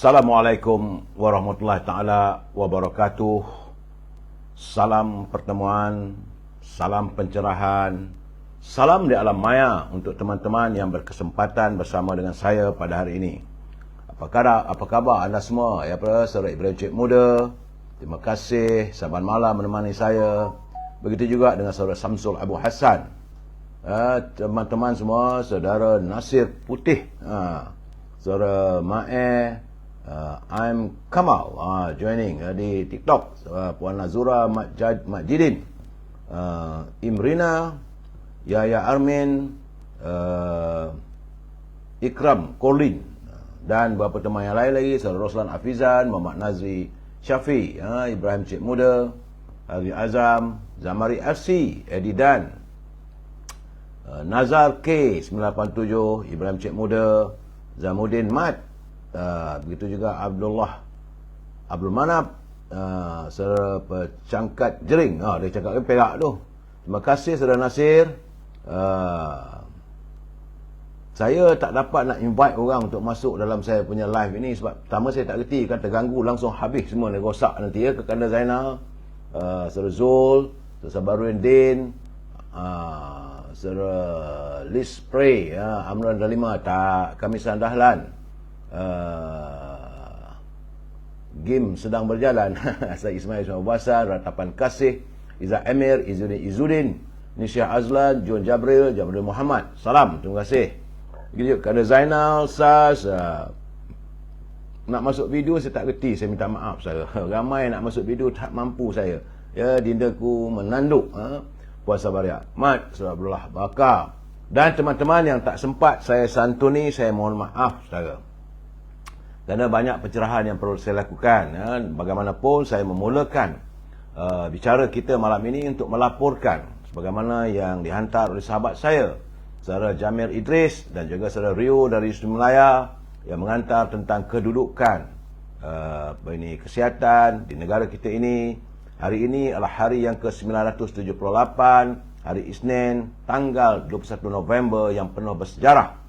Assalamualaikum warahmatullahi taala wabarakatuh. Salam pertemuan, salam pencerahan, salam di alam maya untuk teman-teman yang berkesempatan bersama dengan saya pada hari ini. Apa khabar anda semua? Ya, saudara Ibrahim Cik Muda. Terima kasih saban malam menemani saya. Begitu juga dengan saudara Samsul Abu Hassan. Teman-teman semua, saudara Nasir Putih, saudara Ma'e, I'm Kamal joining di TikTok, Puan Nazura Majidin, Imrina, Yaya Armin, Ikram Kolin, dan beberapa teman yang lain lagi, saudara Roslan Afizan, Muhammad Nazri Syafi, Ibrahim Cik Muda, Azmi Azam, Zamari FC, Edi Dan, Nazar K987, Ibrahim Cik Muda, Zamuddin Mat, begitu juga Abdul Manap, saudara Pecangkat Jering, dia cakap Perak tu. Terima kasih saudara Nasir. Saya tak dapat nak invite orang untuk masuk dalam saya punya live ini sebab pertama saya tak reti, kan terganggu langsung habis semua, rosak nanti ya. Kekanda Zainal, saudara Zul, saudara Sabaruddin, saudara Liz Spray, Amran Dalima, tak Kamisan Dahlan, game sedang berjalan. Saya Ismail Ismail Basan, Ratapan Kasih, Izzat Amir, Izzuddin, Nisha Azlan, John Jabril Muhammad. Salam, terima kasih. Begitu juga Zainal, Sas, nak masuk video saya tak reti, saya minta maaf saya. Ramai nak masuk video tak mampu saya. Ya, dindaku menanduk. Puan Sabaria Mat, Saudara Abdullah Bakar, dan teman-teman yang tak sempat saya santuni, saya mohon maaf saudara. Kerana banyak pencerahan yang perlu saya lakukan. Bagaimanapun saya memulakan bicara kita malam ini untuk melaporkan sebagaimana yang dihantar oleh sahabat saya, saudara Jamil Idris dan juga saudara Rio dari Yusuf Melaya, yang mengantar tentang kedudukan kesihatan di negara kita ini. Hari ini adalah hari yang ke-978, hari Isnin, tanggal 21 November yang penuh bersejarah.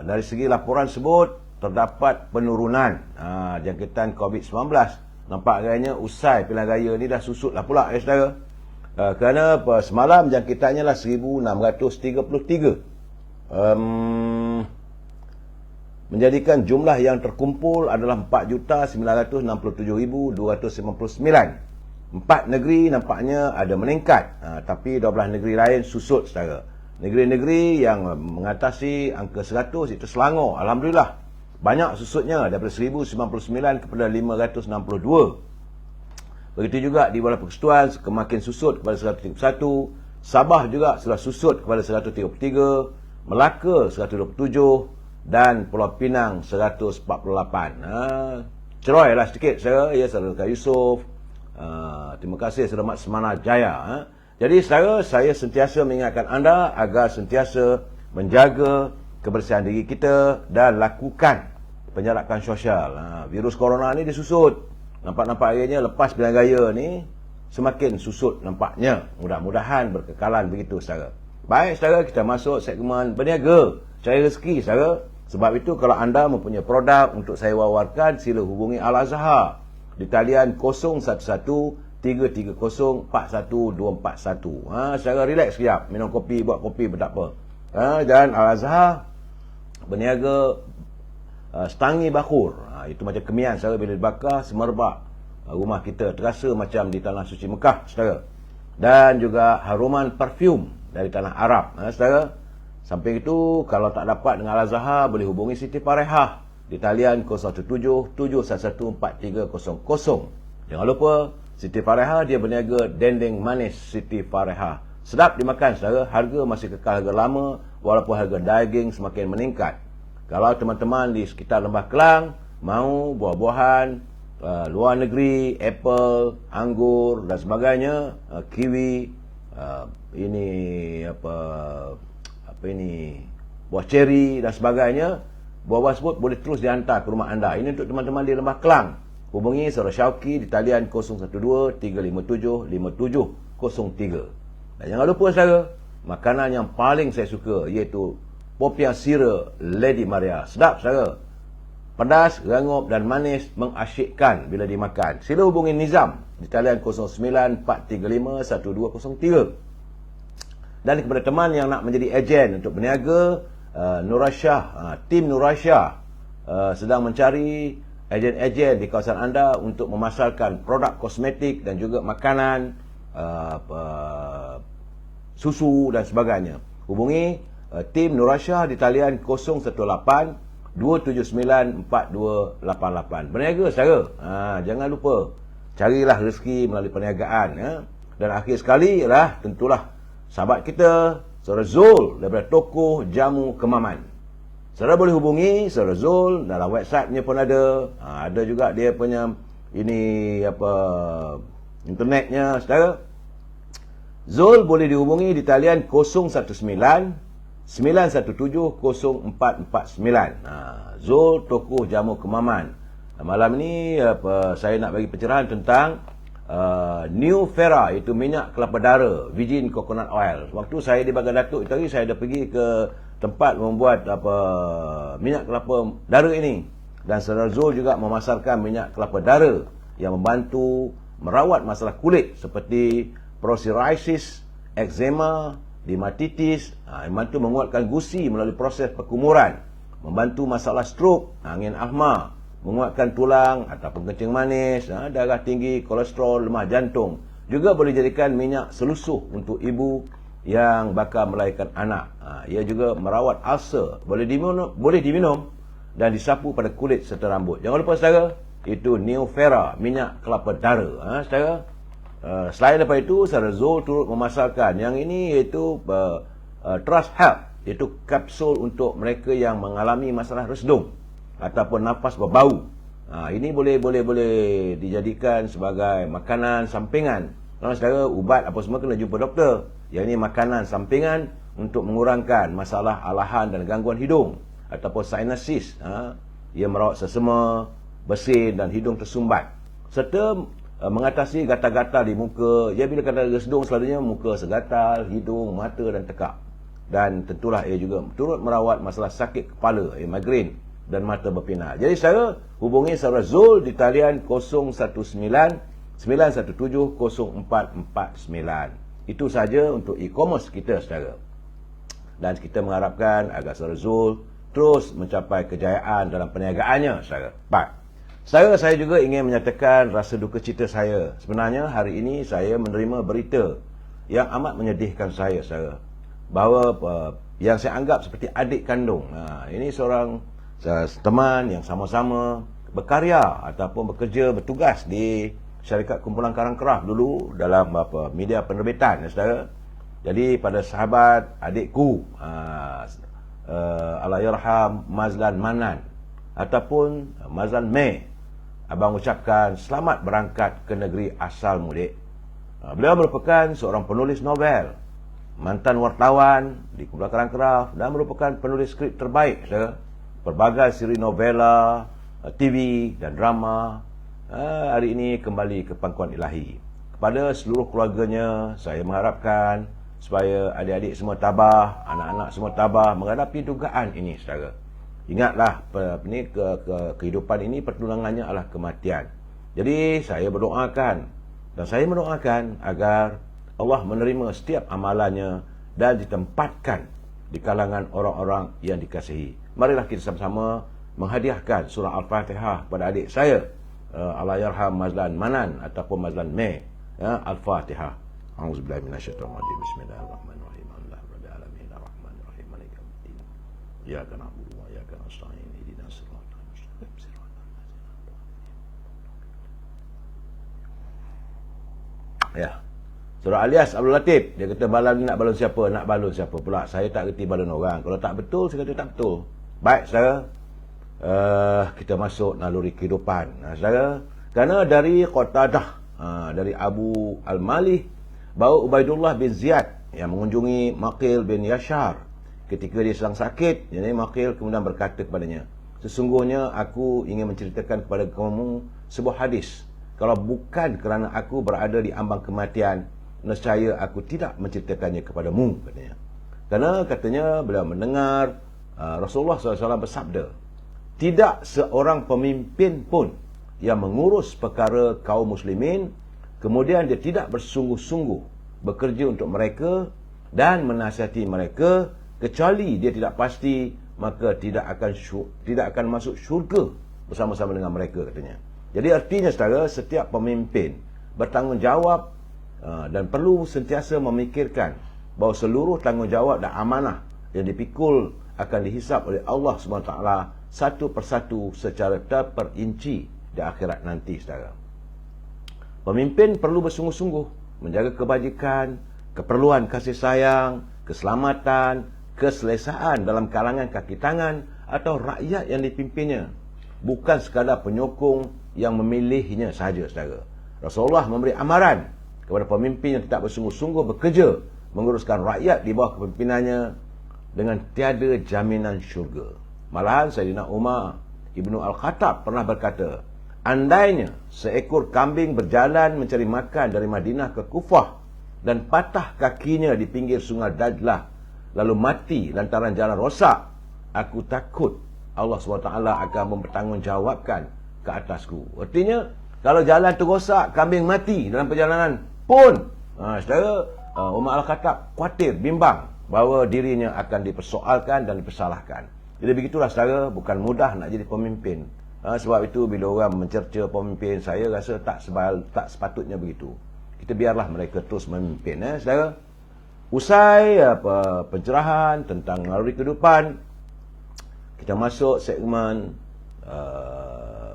Dari segi laporan sebut, terdapat penurunan jangkitan COVID-19. Nampak agaknya usai pilihan raya ni dah susut lah pula ya saudara. Kerana semalam jangkitannya lah 1633. Menjadikan jumlah yang terkumpul adalah 4,967,259. 4 negeri nampaknya ada meningkat, tapi 12 negeri lain susut saudara. Negeri-negeri yang mengatasi angka 100 itu Selangor, alhamdulillah banyak susutnya, daripada 1099 kepada 562. Begitu juga di Kuala Persekutuan semakin susut kepada 131. Sabah juga sudah susut kepada 133, Melaka 127 dan Pulau Pinang 148. Ceroy lah sedikit saya, ya saudara Yusuf. Terima kasih saudara Mat Semana Jaya. Jadi saya sentiasa mengingatkan anda agar sentiasa menjaga kebersihan diri kita dan lakukan penjarakan sosial. Virus corona ni disusut. Nampak-nampak akhirnya lepas pilihan raya ni semakin susut nampaknya. Mudah-mudahan berkekalan begitu saudara. Baik saudara, kita masuk segmen berniaga cari rezeki saudara. Sebab itu kalau anda mempunyai produk untuk saya wawarkan, sila hubungi Al-Azhar di talian 011-330-41241. Secara relax sekejap, minum kopi, buat kopi pun tak apa. Dan Al-Azhar berniaga Stangi Bakur. Itu macam kemian saudara, bila dibakar semerbak rumah kita terasa macam di tanah suci Mekah saudara. Dan juga haruman parfum dari tanah Arab saudara. Samping itu, kalau tak dapat dengan Al-Azhar, boleh hubungi Siti Farehah di talian 017-711-4300. Jangan lupa, Siti Farehah dia berniaga dendeng manis Siti Farehah. Sedap dimakan saudara, harga masih kekal harga lama walaupun harga daging semakin meningkat. Kalau teman-teman di sekitar Lembah Kelang mahu buah-buahan luar negeri, apple, anggur dan sebagainya, kiwi, buah ceri dan sebagainya, buah-buah tersebut boleh terus dihantar ke rumah anda. Ini untuk teman-teman di Lembah Kelang. Hubungi saudara Syauqi di talian 012-357-5703. Dan jangan lupa saudara, makanan yang paling saya suka iaitu Popiah Sira Lady Maria. Sedap saudara. pedas, rangup dan manis, mengasyikkan bila dimakan. Sila hubungi Nizam di talian 09-435-1203. Dan kepada teman yang nak menjadi ejen untuk berniaga, tim Nurasyah sedang mencari ejen-ejen di kawasan anda untuk memasarkan produk kosmetik dan juga makanan, susu dan sebagainya. Hubungi tim Nurasyah di talian 018-279-4288. Berniaga saudara. Jangan lupa carilah rezeki melalui perniagaan. Dan akhir sekali ialah tentulah sahabat kita Saudara Zul daripada toko Jamu Kemaman. Saudara boleh hubungi Saudara Zul, dalam website-nya pun ada. Ada juga dia punya internetnya saudara. Zul boleh dihubungi di talian 019-917-0449. Zul toko Jamu Kemaman. Malam ini saya nak bagi pencerahan tentang New Fera, itu minyak kelapa dara, virgin coconut oil. Waktu saya di Bagan Datuk tadi, saya dah pergi ke tempat membuat minyak kelapa dara ini. Dan Saudara Zul juga memasarkan minyak kelapa dara yang membantu merawat masalah kulit seperti psoriasis, eczema, dermatitis, membantu menguatkan gusi melalui proses perkumuran, membantu masalah stroke, angin asma, menguatkan tulang ataupun kencing manis, darah tinggi, kolesterol, lemah jantung. Juga boleh jadikan minyak selusuh untuk ibu yang bakal melahirkan anak. Ia juga merawat ulcer, boleh diminum dan disapu pada kulit serta rambut. Jangan lupa saudara, itu New Fera, minyak kelapa dara. Saudara, selain daripada itu, Saudara Zul turut memasarkan yang ini, iaitu Trust Health, iaitu kapsul untuk mereka yang mengalami masalah resdung ataupun nafas berbau. Ini boleh dijadikan sebagai makanan sampingan. Kalau saudara ubat apa semua kena jumpa doktor. Yang ini makanan sampingan untuk mengurangkan masalah alahan dan gangguan hidung ataupun sinuses. Ia merawat sesama, bersin dan hidung tersumbat, serta mengatasi gatal-gatal di muka. Ya, bila kata resdung selalunya muka segatal, hidung, mata dan tekak. Dan tentulah ia juga turut merawat masalah sakit kepala, migrain dan mata berpinar. Jadi saudara hubungi Saudara Zul di talian 019-917-0449. Itu saja untuk e-commerce kita saudara. Dan kita mengharapkan agar Saudara Zul terus mencapai kejayaan dalam perniagaannya saudara. Baik. Saudara, saya juga ingin menyatakan rasa duka cita saya. Sebenarnya hari ini saya menerima berita yang amat menyedihkan saya saudara. Bahawa yang saya anggap seperti adik kandung. Ini seorang teman yang sama-sama berkarya ataupun bekerja, bertugas di syarikat kumpulan Karang Kraft dulu dalam media penerbitan saudara. Jadi pada sahabat adikku Allahyarham Mazlan Manan ataupun Mazlan Mei, abang ucapkan selamat berangkat ke negeri asal mudik. Beliau merupakan seorang penulis novel, mantan wartawan di kumpulan Karang Kraft dan merupakan penulis skrip terbaik saudara. Pelbagai siri novela, TV dan drama. Hari ini kembali ke pangkuan ilahi. Kepada seluruh keluarganya, saya mengharapkan supaya adik-adik semua tabah, anak-anak semua tabah menghadapi dugaan ini saudara. Ingatlah, kehidupan ini pertunangannya adalah kematian. Jadi saya berdoakan dan saya mendoakan agar Allah menerima setiap amalannya dan ditempatkan di kalangan orang-orang yang dikasihi. Marilah kita sama-sama menghadiahkan surah Al-Fatihah kepada adik saya, Allahyarham Mazlan Manan ataupun Mazlan Mei. Al-Fatihah. A'udzubillahi minasyaitonirrajim. Bismillahirrahmanirrahim. Alhamdulillahirabbil alamin. Arrahmanirrahim. Maliki yaumiddin. Iyyaka na'budu wa iyyaka nasta'in. Ihdinas siratal mustaqim. Siratal ladzina. Ya. Surah Alias Abdul Latif, dia kata balon ni nak balon siapa? Nak balon siapa pula? Saya tak reti balon orang. Kalau tak betul, saya kata tak betul. Baik, saudara. Kita masuk naluri kehidupan. Saudara, kerana dari Qatadah, dari Abu Al-Malih, bahawa Ubaidullah bin Ziyad yang mengunjungi Maqil bin Yashar ketika dia sedang sakit. Jadi Maqil kemudian berkata kepadanya, sesungguhnya aku ingin menceritakan kepada kamu sebuah hadis. Kalau bukan kerana aku berada di ambang kematian, nescaya aku tidak menceritakannya kepadamu, katanya. Kerana katanya beliau mendengar Rasulullah SAW bersabda, tidak seorang pemimpin pun yang mengurus perkara kaum muslimin, kemudian dia tidak bersungguh-sungguh bekerja untuk mereka dan menasihati mereka, kecuali dia tidak pasti, maka tidak akan masuk syurga bersama-sama dengan mereka, katanya. Jadi artinya, saudara, setiap pemimpin bertanggungjawab dan perlu sentiasa memikirkan bahawa seluruh tanggungjawab dan amanah yang dipikul akan dihisap oleh Allah SWT satu persatu secara terperinci di akhirat nanti, saudara. Pemimpin perlu bersungguh-sungguh menjaga kebajikan, keperluan kasih sayang, keselamatan, keselesaan dalam kalangan kaki tangan atau rakyat yang dipimpinnya, bukan sekadar penyokong yang memilihnya sahaja, saudara. Rasulullah memberi amaran kepada pemimpin yang tidak bersungguh-sungguh bekerja menguruskan rakyat di bawah kepimpinannya dengan tiada jaminan syurga. Malahan Sayyidina Umar Ibnu Al-Khattab pernah berkata, andainya seekor kambing berjalan mencari makan dari Madinah ke Kufah dan patah kakinya di pinggir sungai Dajlah, lalu mati lantaran jalan rosak, aku takut Allah SWT akan mempertanggungjawabkan ke atasku. Artinya, kalau jalan tu rosak, kambing mati dalam perjalanan pun, saudara, Umar Al-Khattab khawatir, bimbang bahawa dirinya akan dipersoalkan dan dipersalahkan. Jadi begitulah, saudara, bukan mudah nak jadi pemimpin. Sebab itu bila orang mencerca pemimpin, saya rasa tak sepatutnya begitu. Kita biarlah mereka terus memimpin, saudara. Usai pencerahan tentang naluri kehidupan, kita masuk segmen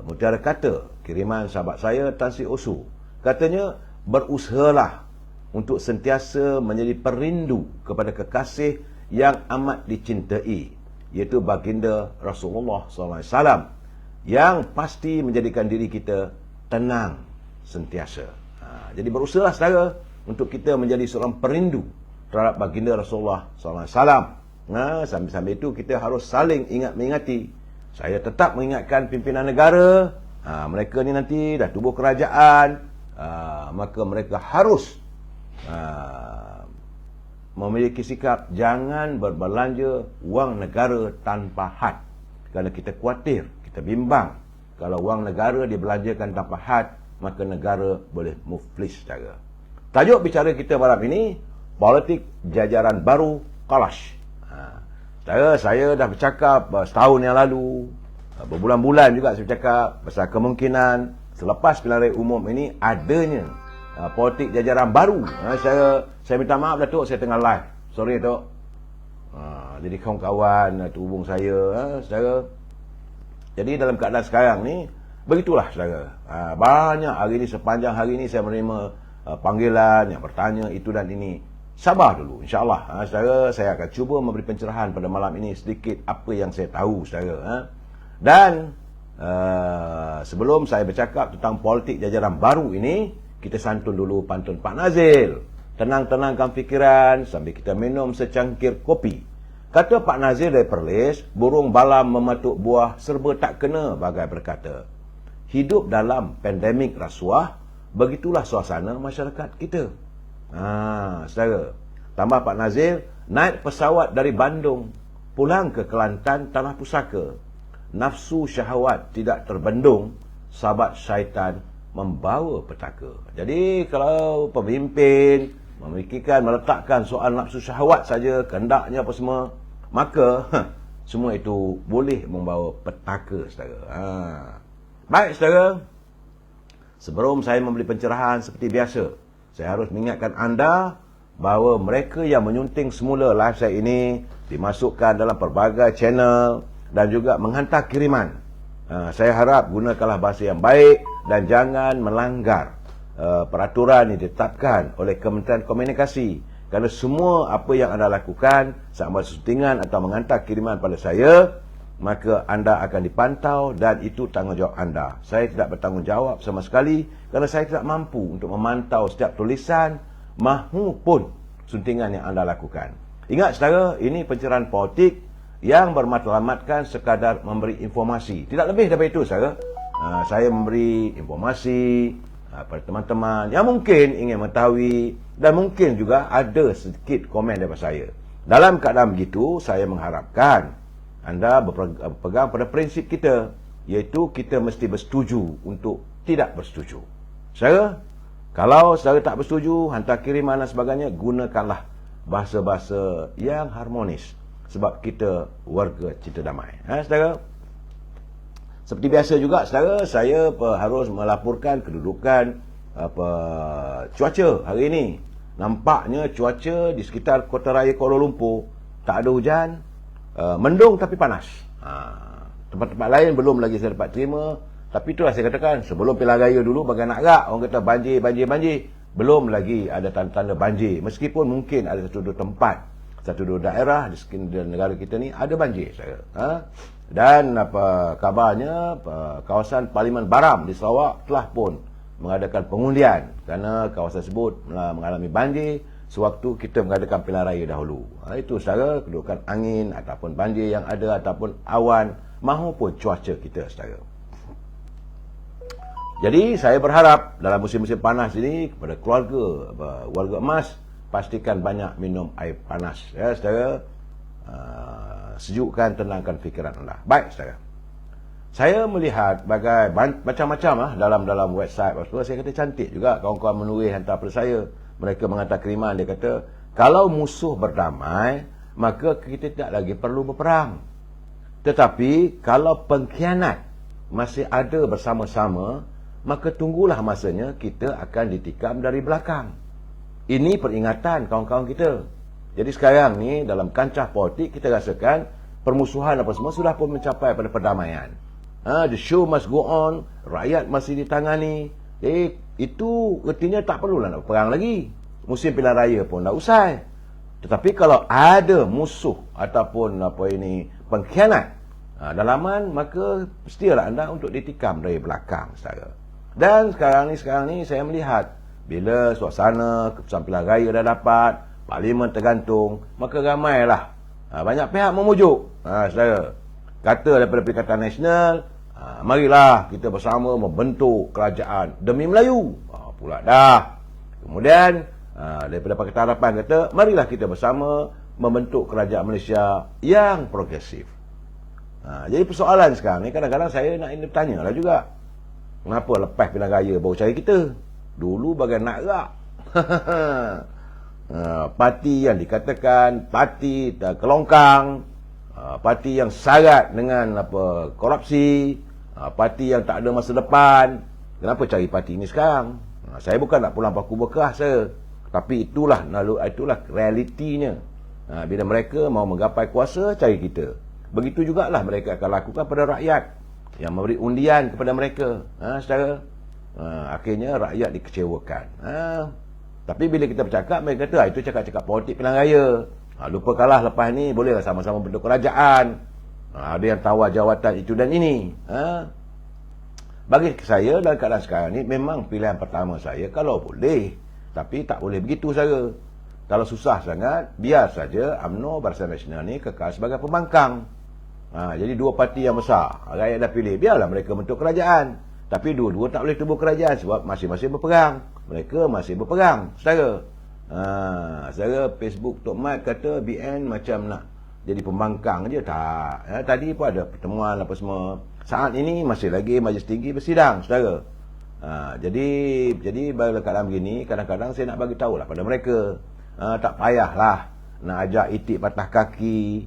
mutiara kata kiriman sahabat saya Tan Sri Osu. Katanya, berusahalah untuk sentiasa menjadi perindu kepada kekasih yang amat dicintai, iaitu baginda Rasulullah SAW, yang pasti menjadikan diri kita tenang sentiasa. Jadi berusahalah, saudara, untuk kita menjadi seorang perindu terhadap baginda Rasulullah SAW. Sambil-sambil itu kita harus saling ingat-mengingati. Saya tetap mengingatkan pimpinan negara, mereka ni nanti dah tubuh kerajaan, maka mereka harus memiliki sikap jangan berbelanja wang negara tanpa had. Kerana kita khawatir, kita bimbang, kalau wang negara dibelanjakan tanpa had, maka negara boleh muflis, saudara. Tajuk bicara kita malam ini, politik jajaran baru Kalash. Saya dah bercakap setahun yang lalu, berbulan-bulan juga saya bercakap pasal kemungkinan selepas pilihan raya umum ini adanya politik jajaran baru. Saya minta maaf, Datuk, saya tengah live. Sorry, Datuk. Jadi kawan-kawan hubung saya, saudara. Jadi dalam keadaan sekarang ni, begitulah, saudara. Banyak hari ni, sepanjang hari ni saya menerima panggilan yang bertanya itu dan ini. Sabar dulu, insyaAllah. Saudara, saya akan cuba memberi pencerahan pada malam ini sedikit apa yang saya tahu, saudara. Dan sebelum saya bercakap tentang politik jajaran baru ini, kita santun dulu pantun Pak Nazil. Tenang-tenangkan fikiran sambil kita minum secangkir kopi. Kata Pak Nazil dari Perlis, burung balam mematuk buah serba tak kena, bagai berkata, hidup dalam pandemik rasuah, begitulah suasana masyarakat kita. Saudara, tambah Pak Nazil, naik pesawat dari Bandung pulang ke Kelantan tanah pusaka. Nafsu syahwat tidak terbendung, sahabat syaitan membawa petaka. Jadi kalau pemimpin memikirkan, meletakkan soal nafsu syahwat saja, kehendaknya apa semua, maka semua itu boleh membawa petaka, saudara. Baik, saudara, sebelum saya memberi pencerahan seperti biasa, saya harus mengingatkan anda bahawa mereka yang menyunting semula live saya ini dimasukkan dalam pelbagai channel dan juga menghantar kiriman. Saya harap gunakanlah bahasa yang baik dan jangan melanggar peraturan yang ditetapkan oleh Kementerian Komunikasi. Kerana semua apa yang anda lakukan, sama syutingan atau menghantar kiriman pada saya, maka anda akan dipantau dan itu tanggungjawab anda. Saya tidak bertanggungjawab sama sekali kerana saya tidak mampu untuk memantau setiap tulisan mahupun suntingan yang anda lakukan. Ingat, saudara, ini pencerahan politik yang bermatlamatkan sekadar memberi informasi. Tidak lebih daripada itu, saudara. Saya memberi informasi pada teman-teman yang mungkin ingin mengetahui dan mungkin juga ada sedikit komen daripada saya. Dalam keadaan begitu, saya mengharapkan anda berpegang pada prinsip kita, iaitu kita mesti bersetuju untuk tidak bersetuju. Saudara, kalau saudara tak bersetuju, hantar kiriman dan sebagainya, gunakanlah bahasa-bahasa yang harmonis, sebab kita warga cinta damai. Saudara, seperti biasa juga, saudara, saya harus melaporkan kedudukan cuaca hari ini. Nampaknya cuaca di sekitar kota raya Kuala Lumpur tak ada hujan, mendung tapi panas. Tempat-tempat lain belum lagi saya dapat terima. Tapi itulah saya katakan, sebelum pilihan raya dulu bagi nak agak, orang kata banjir. Belum lagi ada tanda-tanda banjir. Meskipun mungkin ada satu dua tempat, satu dua daerah di sekitar negara kita ni ada banjir, saya. Dan kabarnya kawasan Parlimen Baram di Sarawak telah pun mengadakan pengundian kerana kawasan tersebut mengalami banjir sewaktu kita mengadakan pilihan raya dahulu. Itu saudara, kedudukan angin ataupun banjir yang ada, ataupun awan mahupun cuaca kita, saudara. Jadi saya berharap dalam musim-musim panas ini kepada keluarga emas, pastikan banyak minum air panas, ya saudara. Sejukkan, tenangkan fikiran anda. Baik, saudara. Saya melihat macam-macam dalam website. Saya kata cantik juga kawan-kawan menulis hantar pada saya. Mereka menghantar kiriman, dia kata, kalau musuh berdamai, maka kita tidak lagi perlu berperang. Tetapi kalau pengkhianat masih ada bersama-sama, maka tunggulah masanya kita akan ditikam dari belakang. Ini peringatan kawan-kawan kita. Jadi sekarang ni dalam kancah politik kita rasakan permusuhan apa semua sudah pun mencapai pada perdamaian. The show must go on, rakyat masih ditangani. Itu artinya tak perlulah nak perang lagi. Musim pilihan raya pun dah usai. Tetapi kalau ada musuh ataupun pengkhianat dalaman, maka mestilah anda untuk ditikam dari belakang, saudara. Dan sekarang ni saya melihat bila suasana keputusan pilihan raya dah dapat, parlimen tergantung, maka ramailah banyak pihak memujuk, saudara. Kata daripada Perikatan Nasional, marilah kita bersama membentuk kerajaan demi Melayu. Pula dah. Kemudian daripada Pakatan Harapan kata, marilah kita bersama membentuk kerajaan Malaysia yang progresif. Jadi persoalan sekarang ni, kadang-kadang saya nak tanya lah juga, kenapa lepas pilihan raya baru cari kita? Dulu bagai nak rak. Parti yang dikatakan parti kelongkang, parti yang syarat dengan korupsi, parti yang tak ada masa depan. Kenapa cari parti ini sekarang? Saya bukan nak pulang paku bekas saya, tapi itulah realitinya. Bila mereka mau menggapai kuasa, cari kita. Begitu jugalah mereka akan lakukan pada rakyat yang memberi undian kepada mereka. Akhirnya rakyat dikecewakan. Tapi bila kita bercakap, mereka kata itu cakap-cakap politik pilihan raya. Lupakanlah lepas ni bolehlah sama-sama bentuk kerajaan. Ada yang tawar jawatan itu dan ini. Bagi saya dalam keadaan sekarang ni, memang pilihan pertama saya kalau boleh. Tapi tak boleh begitu, saya. Kalau susah sangat, biar saja UMNO Barisan Nasional ni kekal sebagai pembangkang. Jadi dua parti yang besar, rakyat dah pilih, biarlah mereka bentuk kerajaan. Tapi dua-dua tak boleh tubuh kerajaan sebab masing-masing berperang. Mereka masih berperang, saudara. Saudara Facebook Tok Mat kata BN macam nak jadi pembangkang je. Tak. Tadi pun ada pertemuan apa semua. Saat ini masih lagi Majlis Tinggi bersidang, saudara. Jadi pada keadaan begini, kadang-kadang saya nak bagi tahulah pada mereka, tak payahlah nak ajak itik patah kaki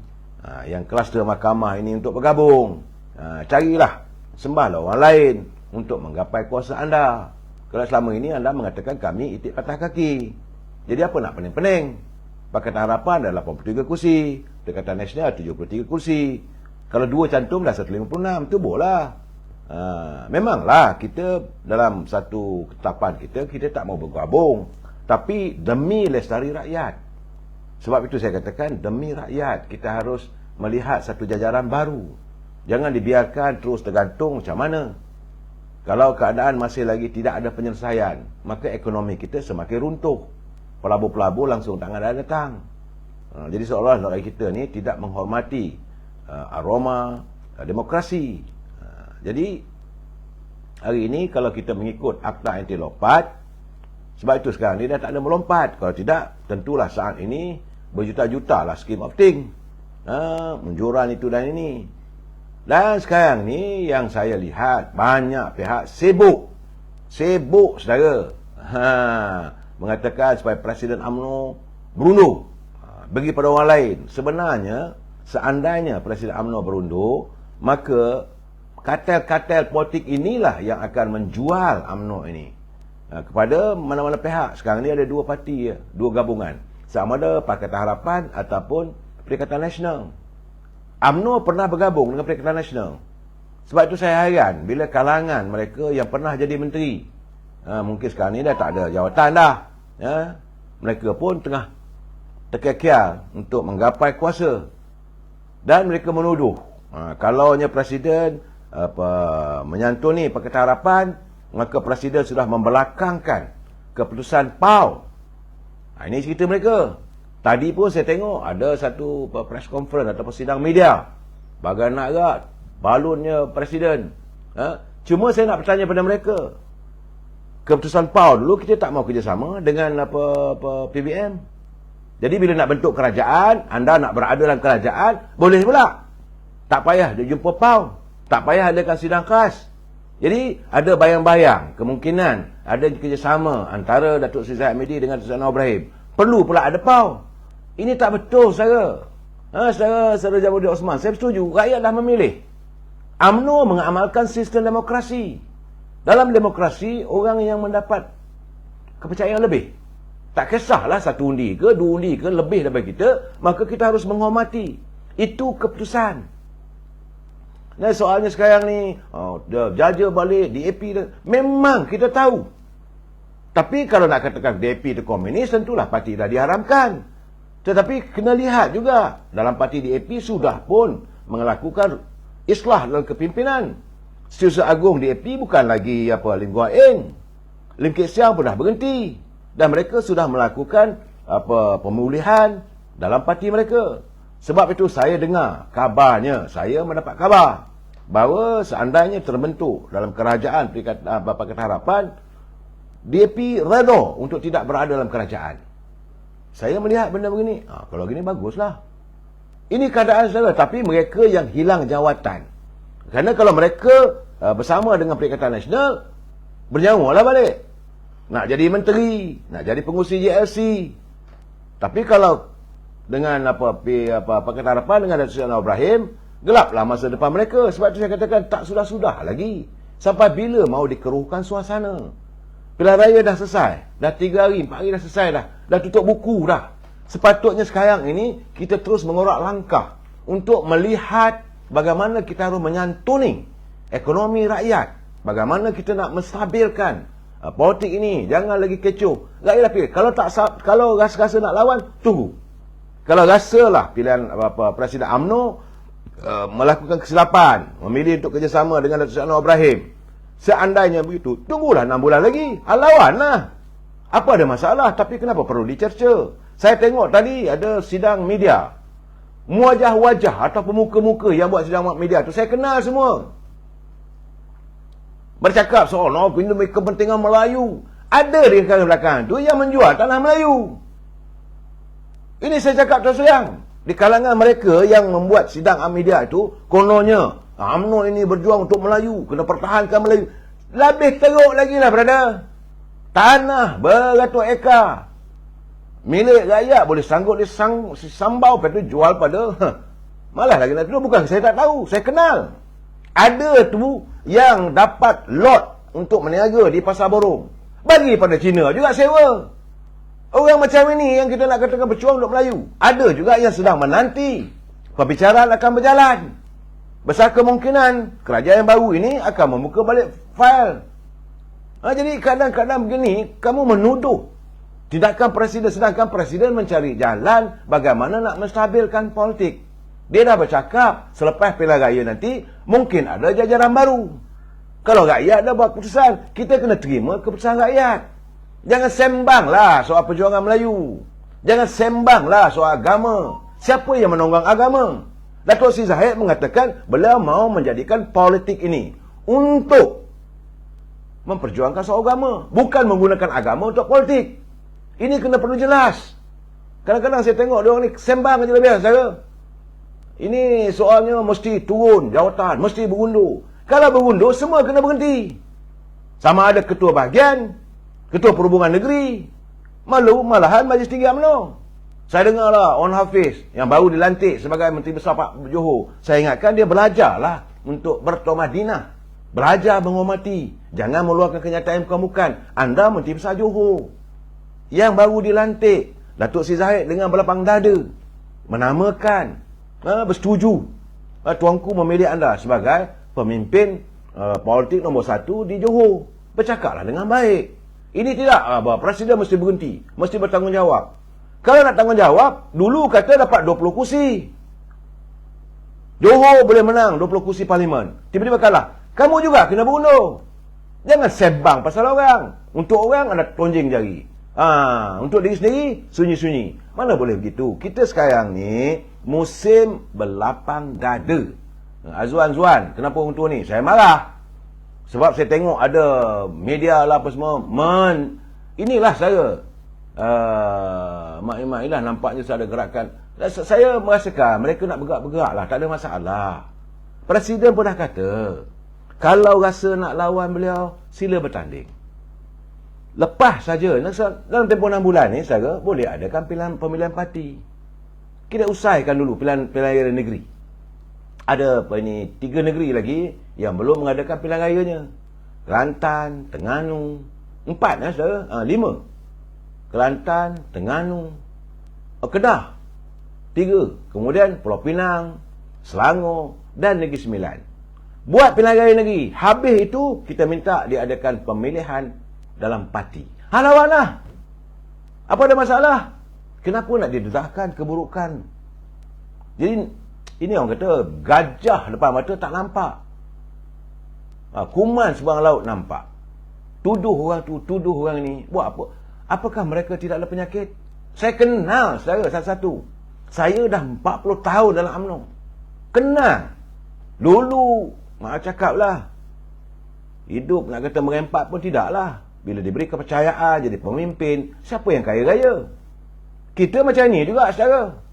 yang kluster mahkamah ini untuk bergabung. Carilah, sembahlah orang lain untuk menggapai kuasa anda. Kalau selama ini anda mengatakan kami itik patah kaki, jadi apa nak pening-pening? Pakatan Harapan adalah 83 kursi, Pakatan Nasional 73 kursi. Kalau dua cantum dah 156, tu bolehlah. Memanglah kita dalam satu ketetapan kita tak mau bergabung, tapi demi lestari rakyat. Sebab itu saya katakan demi rakyat kita harus melihat satu jajaran baru. Jangan dibiarkan terus tergantung macam mana. Kalau keadaan masih lagi tidak ada penyelesaian, maka ekonomi kita semakin runtuh. Pelabur-pelabur langsung tangan dah datang. Jadi seolah-olah rakyat kita ni tidak menghormati aroma demokrasi. Jadi hari ini kalau kita mengikut Akta Anti Lompat, sebab itu sekarang ni dah tak ada melompat. Kalau tidak, tentulah saat ini berjuta-juta lah skim opting. menjuran itu dan ini. Dan sekarang ni yang saya lihat banyak pihak sibuk saudara, mengatakan supaya Presiden UMNO berundur, bagi pada orang lain. Sebenarnya seandainya Presiden UMNO berundur, maka kartel-kartel politik inilah yang akan menjual UMNO ini kepada mana-mana pihak. Sekarang ni ada dua parti, dua gabungan, sama ada Pakatan Harapan ataupun Perikatan Nasional. UMNO pernah bergabung dengan Perikatan Nasional. Sebab itu saya heran bila kalangan mereka yang pernah jadi menteri, mungkin sekarang ni dah tak ada jawatan dah, mereka pun tengah terkekial untuk menggapai kuasa, dan mereka menuduh kalaunya Presiden menyantuni Pakatan Harapan, maka Presiden sudah membelakangkan keputusan PAU. Ini cerita mereka. Tadi pun saya tengok ada satu press conference atau sidang media, bagai nak agak balunnya Presiden. Cuma saya nak bertanya pada mereka, keputusan PAU dulu kita tak mau kerjasama dengan PBM. Jadi bila nak bentuk kerajaan, anda nak berada dalam kerajaan, boleh pula. Tak payah dia jumpa PAU, tak payah adakan sidang khas. Jadi ada bayang-bayang kemungkinan ada kerjasama antara Datuk Seri Zahid Hamidi dengan Datuk Seri Anwar Ibrahim. Perlu pula ada PAU. Ini tak betul, saudara. Saudara Jamaluddin Osman, saya setuju, rakyat dah memilih. UMNO mengamalkan sistem demokrasi. Dalam demokrasi, orang yang mendapat kepercayaan lebih, tak kisahlah satu undi ke, dua undi ke, lebih daripada kita, maka kita harus menghormati. Itu keputusan. Nah, soalnya sekarang ni, jaja balik, DAP, memang kita tahu. Tapi kalau nak katakan DAP itu komunis, tentulah parti dah diharamkan. Tetapi kena lihat juga, dalam parti DAP sudah pun melakukan islah dalam kepimpinan. Setiausaha Agung DAP bukan lagi Lim Guan Eng. Lim Kit Siang pun dah berhenti. Dan mereka sudah melakukan pemulihan dalam parti mereka. Sebab itu saya dengar kabarnya, saya mendapat kabar bahawa seandainya terbentuk dalam kerajaan Pakatan Harapan, DAP redha untuk tidak berada dalam kerajaan. Saya melihat benda begini, kalau gini baguslah. Ini keadaan saudara, tapi mereka yang hilang jawatan. Kerana kalau mereka bersama dengan Perikatan Nasional, bernyawalah balik. Nak jadi menteri, nak jadi pengurusi JLC. Tapi kalau dengan Pakatan Harapan dengan Datuk Seri Anwar Ibrahim, gelaplah masa depan mereka. Sebab itu saya katakan tak sudah-sudah lagi. Sampai bila mau dikeruhkan suasana? Pilihan raya dah selesai. Dah 3 hari, 4 hari dah selesai dah. Dah tutup buku dah. Sepatutnya sekarang ini kita terus mengorak langkah untuk melihat bagaimana kita harus menyantuni ekonomi rakyat. Bagaimana kita nak menstabilkan politik ini. Jangan lagi kecoh. Rakyat pilih. Kalau rasa-rasa nak lawan, tunggu. Kalau rasalah pilihan Presiden UMNO melakukan kesilapan, memilih untuk kerjasama dengan Datuk Seri Anwar Ibrahim, seandainya begitu, tunggulah 6 bulan lagi. Lawanlah. Apa ada masalah? Tapi kenapa perlu dicerca? Saya tengok tadi ada sidang media. Wajah-wajah atau pemuka-muka yang buat sidang media tu saya kenal semua. Bercakap seolah demi kepentingan Melayu. Ada di belakang tu yang menjual tanah Melayu. Ini saya cakap terus terang. Di kalangan mereka yang membuat sidang media itu, kononnya UMNO ini berjuang untuk Melayu, kena pertahankan Melayu. Lebih teruk lagi lah, brother. Tanah beratus ekar milik rakyat boleh sanggup disambau, lepas tu jual pada malah lagi nak tu. Bukan saya tak tahu, saya kenal. Ada tu yang dapat lot untuk meniaga di Pasar Borong, bagi pada Cina juga sewa. Orang macam ini yang kita nak katakan berjuang untuk Melayu. Ada juga yang sedang menanti perbicaraan akan berjalan. Besar kemungkinan kerajaan yang baru ini akan membuka balik fail. Jadi kadang-kadang begini, kamu menuduh tindakan Presiden, sedangkan Presiden mencari jalan bagaimana nak menstabilkan politik. Dia dah bercakap, selepas pilihan raya nanti, mungkin ada jajaran baru. Kalau rakyat dah buat keputusan, kita kena terima keputusan rakyat. Jangan sembanglah soal perjuangan Melayu. Jangan sembanglah soal agama. Siapa yang menonggang agama? Datuk Seri Zahid mengatakan beliau mau menjadikan politik ini untuk memperjuangkan soal agama, bukan menggunakan agama untuk politik. Ini kena perlu jelas. Kadang-kadang saya tengok dia orang ni sembang aja lebih, saudara. Ini soalnya mesti turun jawatan, mesti berundur. Kalau berundur, semua kena berhenti. Sama ada ketua bahagian, ketua perhubungan negeri, malahan Majlis Tinggi UMNO. Saya dengarlah On Hafiz yang baru dilantik sebagai Menteri Besar Pak Johor. Saya ingatkan dia belajarlah untuk bertuah Madinah. Belajar menghormati. Jangan meluahkan kenyataan bukan-bukan. Anda Menteri Besar Johor yang baru dilantik. Datuk Seri Zahid dengan berlapang dada menamakan, bersetuju, tuanku memilih anda sebagai pemimpin politik nombor 1 di Johor. Bercakaplah dengan baik. Ini tidak bahawa Presiden mesti berhenti, mesti bertanggungjawab. Kalau nak tanggungjawab, dulu kata dapat 20 kursi. Johor boleh menang 20 kursi parlimen. Tiba-tiba kalah. Kamu juga kena berundur. Jangan sebang pasal orang. Untuk orang anda tonjing jari. Untuk diri sendiri, sunyi-sunyi. Mana boleh begitu? Kita sekarang ni musim berlapang dada. Azwan, kenapa orang tua ni? Saya marah. Sebab saya tengok ada media lah apa semua. Inilah saya. Mak inilah nampaknya saya ada gerakan. Saya merasakan mereka nak bergerak-bergerak lah. Tak ada masalah. Presiden pun dah kata, kalau rasa nak lawan beliau, sila bertanding. Lepas saja, dalam tempoh 6 bulan ni, saya boleh adakan pemilihan parti. Kita usaikan dulu pilihan raya negeri. Ada 3 negeri lagi yang belum mengadakan pilihan rayanya. Kelantan, Terengganu, 4 saudara, 5. Kelantan, Terengganu, Kedah, 3. Kemudian Pulau Pinang, Selangor dan Negeri Sembilan. Buat pilihan raya negeri. Habis itu, kita minta diadakan pemilihan dalam parti. Lawanlah. Apa ada masalah? Kenapa nak didedahkan keburukan? Jadi, ini orang kata, gajah depan mata tak nampak. Kuman seberang laut nampak. Tuduh orang tu, tuduh orang ni. Buat apa? Apakah mereka tidak ada penyakit? Saya kenal saudara satu-satu. Saya dah 40 tahun dalam UMNO. Kenal. Dulu, mak cakap lah. Hidup nak kata merempat pun tidaklah. Bila diberi kepercayaan jadi pemimpin, siapa yang kaya raya? Kita macam ni juga saudara.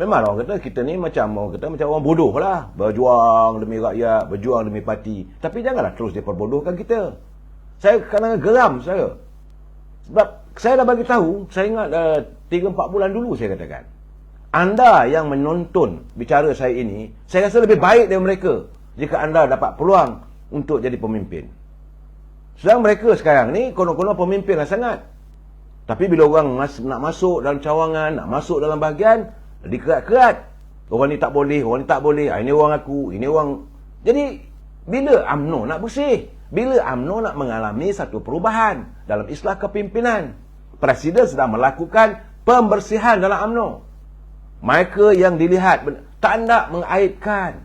Memang orang kata kita ni macam orang bodoh lah. Berjuang demi rakyat, berjuang demi parti. Tapi janganlah terus diperbodohkan kita. Saya kadang-kadang geram saya. Sebab saya dah bagi tahu, saya ingat 3-4 bulan dulu saya katakan. Anda yang menonton bicara saya ini, saya rasa lebih baik dari mereka jika anda dapat peluang untuk jadi pemimpin. Sedang mereka sekarang ni konon-konon pemimpin lah sangat. Tapi bila orang nak masuk dalam cawangan, nak masuk dalam bahagian, dikerat-kerat. Orang ni tak boleh, orang ni tak boleh. Ini orang aku, ini orang. Jadi, bila UMNO nak bersih? Bila UMNO nak mengalami satu perubahan dalam islah kepimpinan? Presiden sedang melakukan pembersihan dalam UMNO. Mereka yang dilihat tak nak mengaibkan.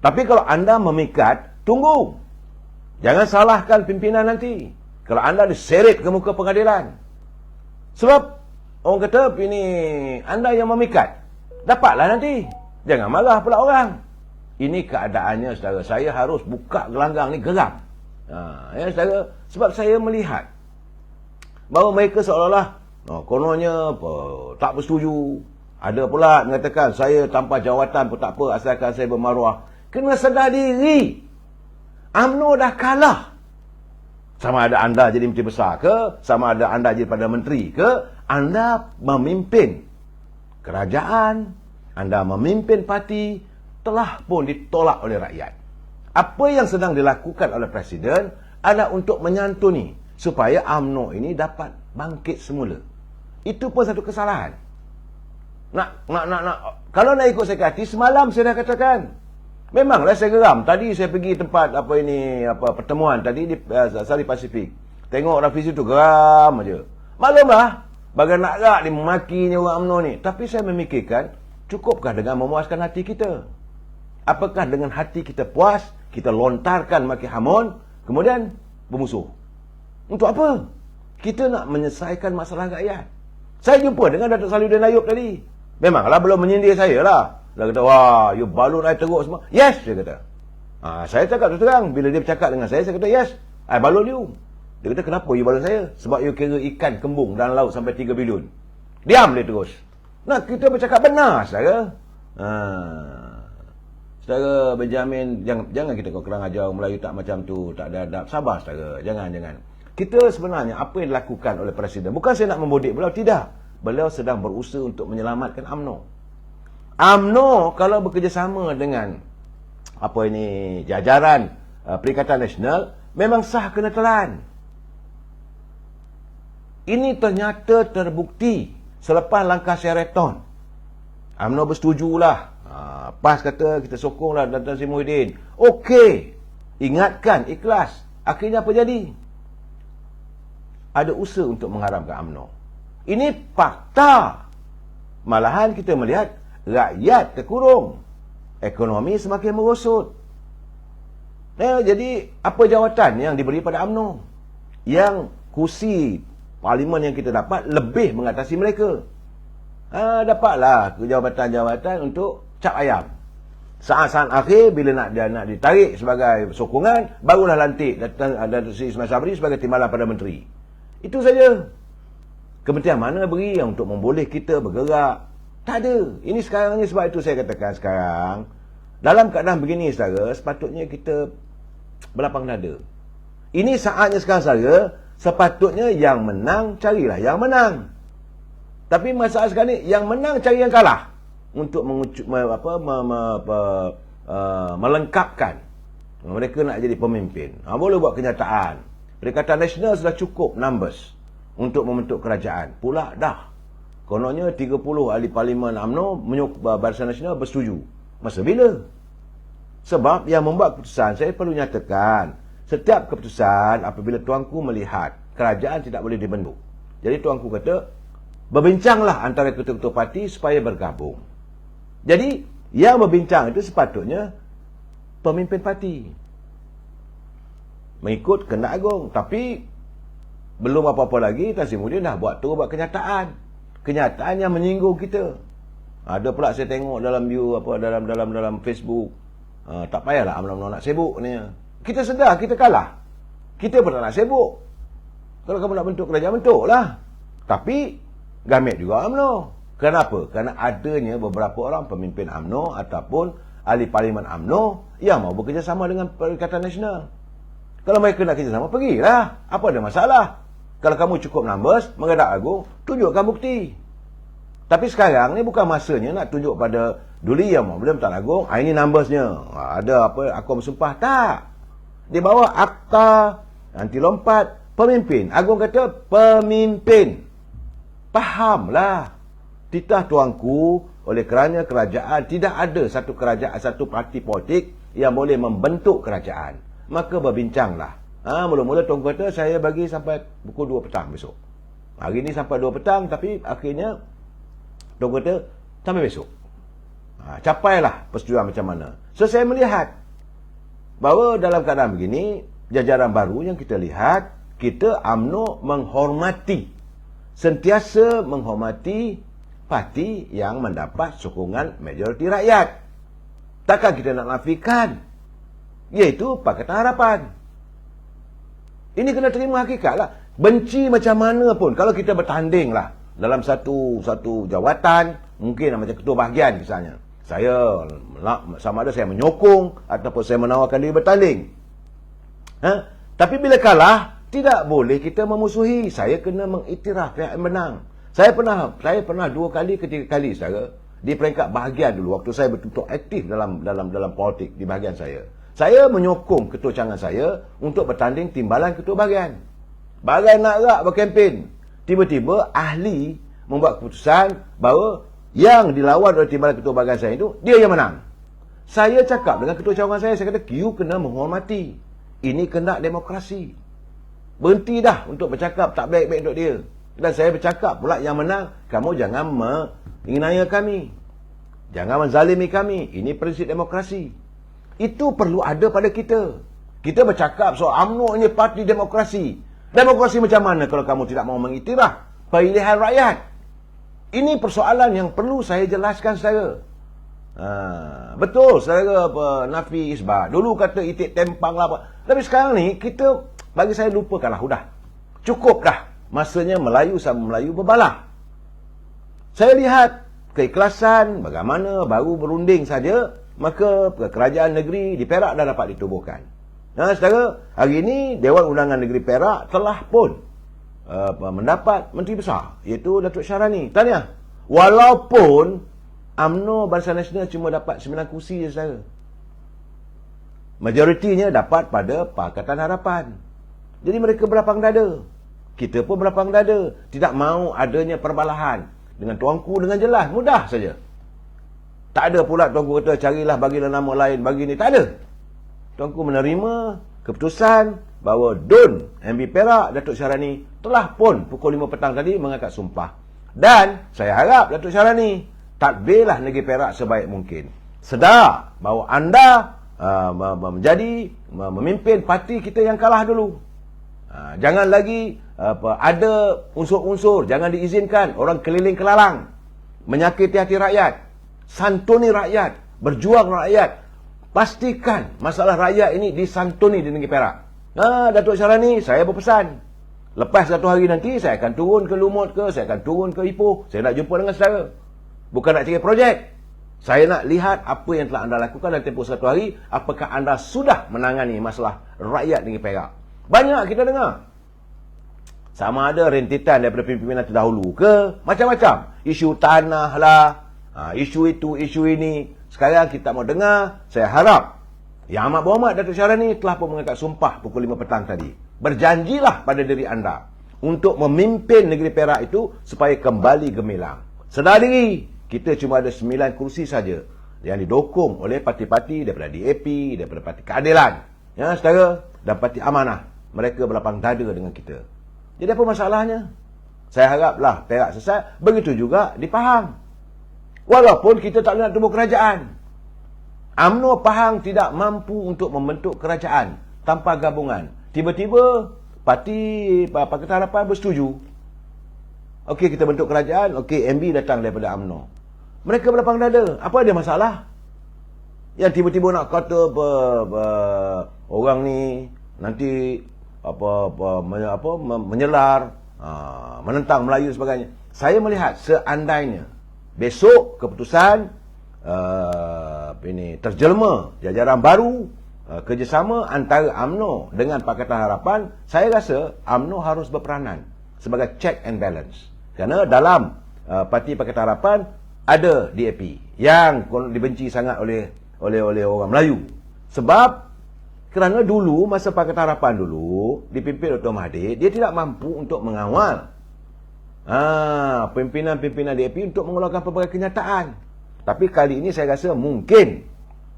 Tapi kalau anda memikat, tunggu. Jangan salahkan pimpinan nanti. Kalau anda diseret ke muka pengadilan. Sebab orang kata ini anda yang memikat. Dapatlah nanti. Jangan marah pula orang. Ini keadaannya saudara. Saya harus buka gelanggang ni geram. Saudara, sebab saya melihat bahawa mereka seolah-olah kononnya tak bersetuju. Ada pula mengatakan saya tanpa jawatan pun tak apa asalkan saya bermaruah. Kena sedar diri. UMNO dah kalah. Sama ada anda jadi menteri besar ke, sama ada anda jadi Perdana Menteri ke, anda memimpin kerajaan, anda memimpin parti, telah pun ditolak oleh rakyat. Apa yang sedang dilakukan oleh Presiden adalah untuk menyantuni supaya UMNO ini dapat bangkit semula. Itu pun satu kesalahan. Kalau nak ikut saya hati, semalam saya dah katakan. Memanglah saya geram. Tadi saya pergi tempat pertemuan tadi di Sari Pasifik. Tengok Rafizi tu geram aja. Maklumlah, bagai nak rak dia memakinya orang UMNO ni. Tapi saya memikirkan, cukupkah dengan memuaskan hati kita? Apakah dengan hati kita puas, kita lontarkan maki hamun, kemudian bermusuh? Untuk apa? Kita nak menyelesaikan masalah rakyat. Saya jumpa dengan Datuk Salihuddin Ayub tadi. Memanglah belum menyindir saya lah. Dia kata, wah, you balun I teruk semua. Yes, dia kata. Saya cakap terus terang. Bila dia bercakap dengan saya kata, yes, I balun you. Dia kata, kenapa you balun saya? Sebab you kira ikan kembung dalam laut sampai 3 bilion. Diam dia terus. Nah, kita bercakap benar, saudara. Saudara Benjamin, jangan kita kau kurang ajar Melayu tak macam tu, tak ada adab. Sabar saudara, jangan. Kita sebenarnya apa yang dilakukan oleh Presiden, bukan saya nak membodik beliau, tidak. Beliau sedang berusaha untuk menyelamatkan UMNO. UMNO kalau bekerjasama dengan jajaran Perikatan Nasional, memang sah kena telan. Ini ternyata terbukti selepas langkah Sheraton. UMNO bersetujulah. PAS kata kita sokonglah Datuk Seri Muhyiddin. Okey. Ingatkan, ikhlas. Akhirnya apa jadi? Ada usaha untuk mengharamkan UMNO. Ini fakta. Malahan kita melihat rakyat terkurung. Ekonomi semakin merosot. Jadi apa jawatan yang diberi pada UMNO? Yang kursi parlimen yang kita dapat lebih mengatasi mereka. Dapatlah jawatan-jawatan untuk cap ayam. Saat-saat akhir bila nak ditarik sebagai sokongan, barulah lantik Datuk Seri Ismail Sabri sebagai timbalan Perdana Menteri. Itu saja. Kementerian mana beri yang untuk memboleh kita bergerak? Tak ada. Ini sekarang ni, sebab itu saya katakan sekarang, dalam keadaan begini saudara, sepatutnya kita berlapang dada. Ini saatnya sekarang saudara, sepatutnya yang menang carilah yang menang. Tapi masalah sekarang ni, yang menang cari yang kalah untuk melengkapkan mereka nak jadi pemimpin. Boleh buat kenyataan. Perikatan Nasional sudah cukup numbers untuk membentuk kerajaan. Pula dah. Kononnya 30 ahli parlimen UMNO Barisan Nasional bersetuju. Masa bila? Sebab yang membuat keputusan, saya perlu nyatakan, setiap keputusan apabila tuanku melihat kerajaan tidak boleh dibentuk. Jadi tuanku kata, berbincanglah antara ketua-ketua parti supaya bergabung. Jadi, yang berbincang itu sepatutnya pemimpin parti. Mengikut kehendak agung. Tapi, belum apa-apa lagi, Tan Sri Muhyiddin dah buat kenyataan. Kenyataan yang menyinggung kita. Ada pula saya tengok dalam view, dalam Facebook. Tak payahlah UMNO nak sibuk ni. Kita sedar, kita kalah. Kita pun tak nak sibuk. Kalau kamu nak bentuk kerajaan, bentuklah. Tapi, gamit juga UMNO. Kenapa? Kerana adanya beberapa orang pemimpin UMNO ataupun ahli parlimen UMNO yang mau bekerjasama dengan Perikatan Nasional. Kalau mereka nak kerjasama, pergilah. Apa ada masalah? Kalau kamu cukup numbers, menghadap agung, tunjukkan bukti. Tapi sekarang ni bukan masanya nak tunjuk pada Duli yang mau belum tak agung, ini numbersnya. Ada apa, aku bersumpah. Tak. Dia bawa akta anti lompat pemimpin. Agung kata pemimpin. Fahamlah. Titah tuanku, oleh kerana kerajaan tidak ada satu kerajaan, satu parti politik yang boleh membentuk kerajaan. Maka berbincanglah. Mula-mula tuanku kata saya bagi sampai pukul 2 petang besok. Hari ni sampai 2 petang, tapi akhirnya tuanku kata sampai besok. Capailah persetujuan macam mana. So saya melihat bahawa dalam keadaan begini, jajaran baru yang kita lihat, kita UMNO menghormati, sentiasa menghormati parti yang mendapat sokongan majoriti rakyat. Takkan kita nak nafikan, iaitu Pakatan Harapan. Ini kena terima hakikat lah. Benci macam mana pun, kalau kita bertanding lah dalam satu jawatan, mungkin macam ketua bahagian misalnya, saya sama ada saya menyokong ataupun saya menawarkan diri bertanding. Tapi bila kalah, tidak boleh kita memusuhi. Saya kena mengiktiraf yang menang. Saya pernah 2 kali ke 3 kali saudara di peringkat bahagian dulu waktu saya betul-betul aktif dalam politik di bahagian saya. Saya menyokong ketua cawangan saya untuk bertanding timbalan ketua bahagian. Bahagian nak rak berkempen. Tiba-tiba ahli membuat keputusan bahawa yang dilawan oleh timbalan ketua bahagian saya itu dia yang menang. Saya cakap dengan ketua cawangan saya kata, you kena menghormati. Ini kehendak demokrasi. Berhenti dah untuk bercakap tak baik-baik untuk dia. Dan saya bercakap pula yang menang, kamu jangan menghina kami. Jangan menzalimi kami. Ini prinsip demokrasi. Itu perlu ada pada kita. Kita bercakap soal UMNO ini parti demokrasi. Demokrasi macam mana kalau kamu tidak mau mengiktiraf pilihan rakyat? Ini persoalan yang perlu saya jelaskan saudara. Betul saudara Nafi Isbah. Dulu kata itik tempang lah apa. Tapi sekarang ni kita, bagi saya lupakanlah. Sudah. Cukup dah. Masanya Melayu sama Melayu berbalah. Saya lihat keikhlasan, bagaimana baru berunding saja, maka kerajaan negeri di Perak dah dapat ditubuhkan. Saudara, hari ini Dewan Undangan Negeri Perak telah pun mendapat Menteri Besar, iaitu Datuk Syarani. Tahniah. Walaupun UMNO Barisan Nasional cuma dapat 9 kursi je, saudara. Majoritinya dapat pada Pakatan Harapan. Jadi mereka berlapang dada. Kita pun berlapang dada. Tidak mahu adanya perbalahan. Dengan tuanku dengan jelas, mudah saja. Tak ada pula tuanku kata carilah bagilah nama lain bagi ni. Tak ada. Tuanku menerima keputusan bahawa Dun MB Perak Datuk Syarani telah pun pukul 5 petang tadi mengangkat sumpah. Dan saya harap Datuk Syarani tadbirlah negeri Perak sebaik mungkin. Sedar bahawa anda memimpin parti kita yang kalah dulu. Jangan lagi ada unsur-unsur, jangan diizinkan orang keliling kelalang menyakiti hati rakyat. Santuni rakyat, berjuang rakyat. Pastikan masalah rakyat ini disantuni di negeri Perak. Datuk Syarani, saya berpesan, lepas satu hari nanti saya akan turun ke Lumut ke, saya akan turun ke Ipoh, saya nak jumpa dengan saudara. Bukan nak cari projek. Saya nak lihat apa yang telah anda lakukan dalam tempoh satu hari. Apakah anda sudah menangani masalah rakyat negeri Perak? Banyak kita dengar. Sama ada rentetan daripada pimpinan terdahulu ke, macam-macam. Isu tanah lah, isu itu, isu ini. Sekarang kita mau dengar, saya harap Yang Amat Berhormat Datuk Syarani telah pun mengangkat sumpah pukul 5 petang tadi. Berjanjilah pada diri anda untuk memimpin negeri Perak itu supaya kembali gemilang. Sedar diri. Kita cuma ada 9 kursi saja yang didokong oleh parti-parti daripada DAP, daripada Parti Keadilan, saudara, dan Parti Amanah. Mereka berlapang dada dengan kita. Jadi apa masalahnya? Saya haraplah Perak sesat, begitu juga di Pahang. Walaupun kita tak nak tubuh kerajaan. UMNO Pahang tidak mampu untuk membentuk kerajaan tanpa gabungan. Tiba-tiba Parti Pakatan Harapan bersetuju. Okey, kita bentuk kerajaan. Okey, MB datang daripada UMNO. Mereka berlapang dada. Apa dia masalah? Yang tiba-tiba nak kata orang ni nanti menyelar, menentang Melayu sebagainya. Saya melihat seandainya besok keputusan terjelma jajaran baru, kerjasama antara UMNO dengan Pakatan Harapan, saya rasa UMNO harus berperanan sebagai check and balance. Kerana dalam Parti Pakatan Harapan ada DAP yang dibenci sangat oleh orang Melayu. Sebab kerana dulu masa Pakatan Harapan dulu dipimpin Dr. Mahathir, dia tidak mampu untuk mengawal pimpinan-pimpinan DAP untuk mengeluarkan pelbagai kenyataan. Tapi kali ini saya rasa mungkin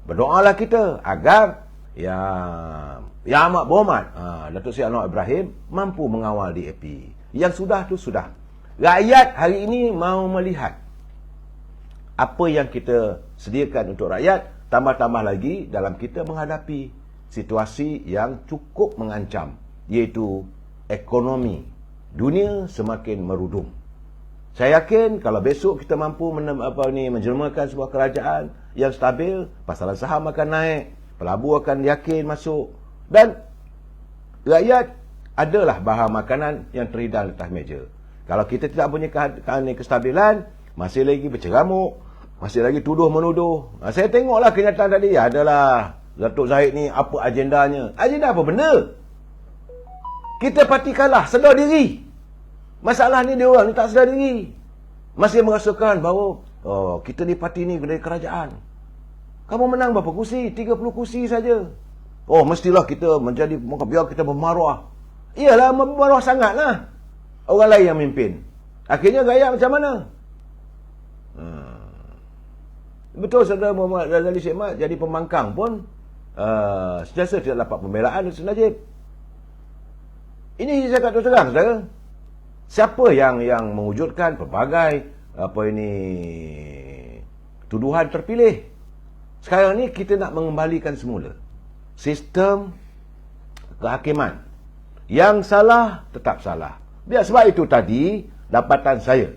berdoalah kita agar Yang Amat Berhormat Datuk Seri Anwar Ibrahim mampu mengawal DAP. Yang sudah tu sudah. Rakyat hari ini mahu melihat apa yang kita sediakan untuk rakyat, tambah-tambah lagi dalam kita menghadapi situasi yang cukup mengancam, iaitu ekonomi dunia semakin merudum. Saya yakin kalau besok kita mampu menjelmakan sebuah kerajaan yang stabil, pasaran saham akan naik, pelabur akan yakin masuk, dan rakyat adalah bahan makanan yang terhidang di atas meja. Kalau kita tidak punya kestabilan, masih lagi berceramuk, masih lagi tuduh-menuduh. Saya tengoklah kenyataan tadi. Adalah Datuk Zahid ni apa agendanya. Agenda apa benda? Kita parti kalah, sedar diri. Masalah ni dia orang ni tak sedar diri. Masih merasakan bahawa kita ni parti ni dari kerajaan. Kamu menang berapa kursi? 30 kursi saja. Mestilah kita menjadi, biar kita bermaruah. Iyalah, bermaruah sangatlah. Orang lain yang mimpin. Akhirnya gaya macam mana? Betul saudara Muhammad Razali Syed Mat jadi pembangkang pun sentiasa tidak dapat pembelaan dari Najib. Ini saya kata terang saudara. Siapa yang mewujudkan pelbagai tuduhan terpilih. Sekarang ni kita nak mengembalikan semula sistem kehakiman. Yang salah tetap salah. Biar sebab itu tadi dapatan saya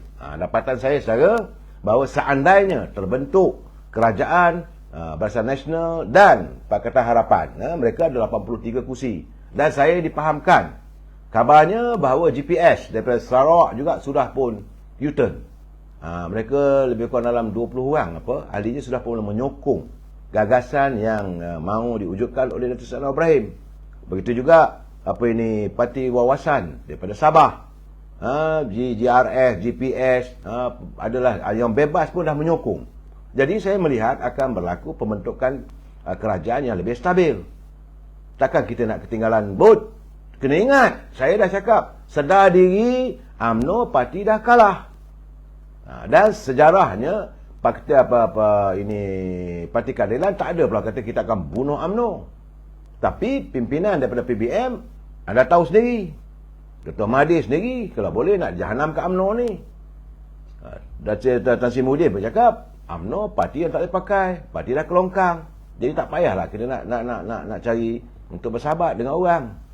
saudara, bahawa seandainya terbentuk kerajaan Barisan Nasional dan Pakatan Harapan, mereka ada 83 kursi, dan saya dipahamkan kabarnya bahawa GPS daripada Sarawak juga sudah pun U-turn. Mereka lebih kurang dalam 20 orang ahlinya sudah pun menyokong gagasan yang mahu diwujudkan oleh Datuk Seri Anwar Ibrahim. Begitu juga parti wawasan daripada Sabah, GRS, GPS, adalah yang bebas pun dah menyokong. Jadi saya melihat akan berlaku pembentukan kerajaan yang lebih stabil. Takkan kita nak ketinggalan bot. Kena ingat, saya dah cakap, sedar diri, UMNO parti dah kalah. Dan sejarahnya parti Parti Keadilan tak ada pula kata kita akan bunuh UMNO. Tapi pimpinan daripada PBM anda tahu sendiri, Ketua Mahathir sendiri kalau boleh nak jahanam ke UMNO ni. Tan Sri Muhyiddin bercakap UMNO parti yang tak boleh pakai, parti dah kelongkang. Jadi tak payahlah kita nak cari untuk bersahabat dengan orang.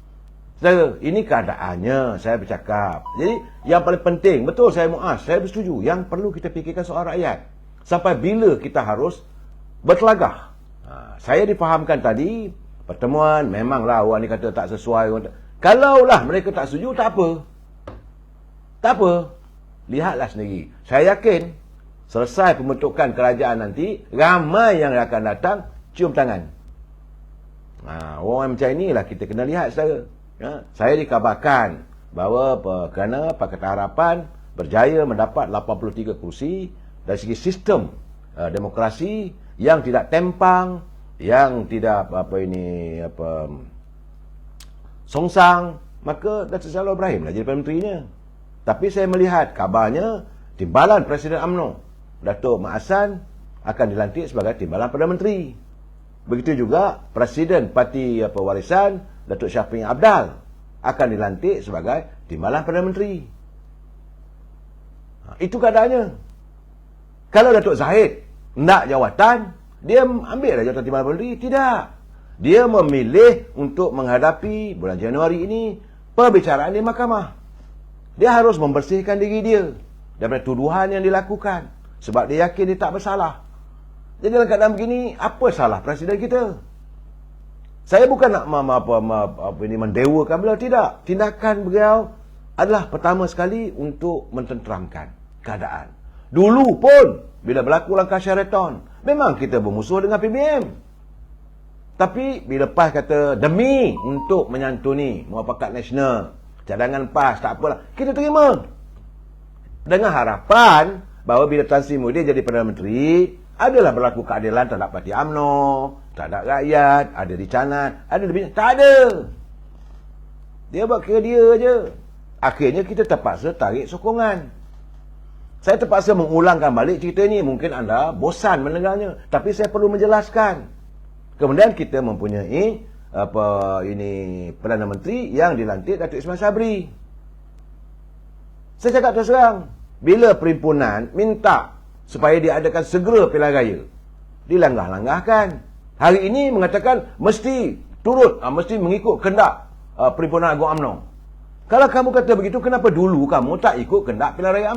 Saudara, ini keadaannya saya bercakap. Jadi yang paling penting, betul saya Muaz, saya bersetuju, yang perlu kita fikirkan soal rakyat. Sampai bila kita harus bertelagah. Saya difahamkan tadi, pertemuan memanglah orang ni kata tak sesuai. Kalaulah mereka tak setuju, tak apa. Tak apa. Lihatlah sendiri. Saya yakin selesai pembentukan kerajaan nanti, ramai yang akan datang cium tangan. Orang macam inilah kita kena lihat, saudara. Saya dikabarkan bahawa kerana Pakatan Harapan berjaya mendapat 83 kursi dari segi sistem demokrasi yang tidak tempang, yang tidak songsang, maka Datuk Seri Anwar Ibrahim lah jadi Perdana Menterinya. Tapi saya melihat kabarnya timbalan Presiden UMNO Datuk Mak Hassan akan dilantik sebagai timbalan Perdana Menteri. Begitu juga Presiden Parti Warisan Datuk Syafie Abdal akan dilantik sebagai timbalan Perdana Menteri. Itu keadaannya. Kalau Datuk Zahid nak jawatan, dia ambil jawatan timbalan Perdana Menteri. Tidak. Dia memilih untuk menghadapi bulan Januari ini perbicaraan di mahkamah. Dia harus membersihkan diri dia daripada tuduhan yang dilakukan. Sebab dia yakin dia tak bersalah. Jadi dalam keadaan begini, apa salah Presiden kita? Saya bukan nak mendewakan beliau, tidak. Tindakan beliau adalah pertama sekali untuk mententeramkan keadaan. Dulu pun, bila berlaku langkah Sheraton, memang kita bermusuh dengan PBM. Tapi bila PAS kata demi untuk menyantuni muafakat nasional, cadangan PAS, tak apalah, kita terima. Dengan harapan bahawa bila Tan Sri Muhyiddin jadi Perdana Menteri, adalah berlaku keadilan terhadap parti UMNO, terhadap rakyat, ada dicanat, ada lebih. Tak ada. Dia buat kira dia je. Akhirnya kita terpaksa tarik sokongan. Saya terpaksa mengulangkan balik cerita ini. Mungkin anda bosan mendengarnya, tapi saya perlu menjelaskan. Kemudian kita mempunyai Perdana Menteri yang dilantik Datuk Ismail Sabri. Saya cakap terus terang, bila perhimpunan minta supaya diadakan segera pilihan raya, dilanggah-langgahkan. Hari ini mengatakan mesti turut, mesti mengikut kehendak Perhimpunan Agung UMNO. Kalau kamu kata begitu, kenapa dulu kamu tak ikut kehendak pilihan raya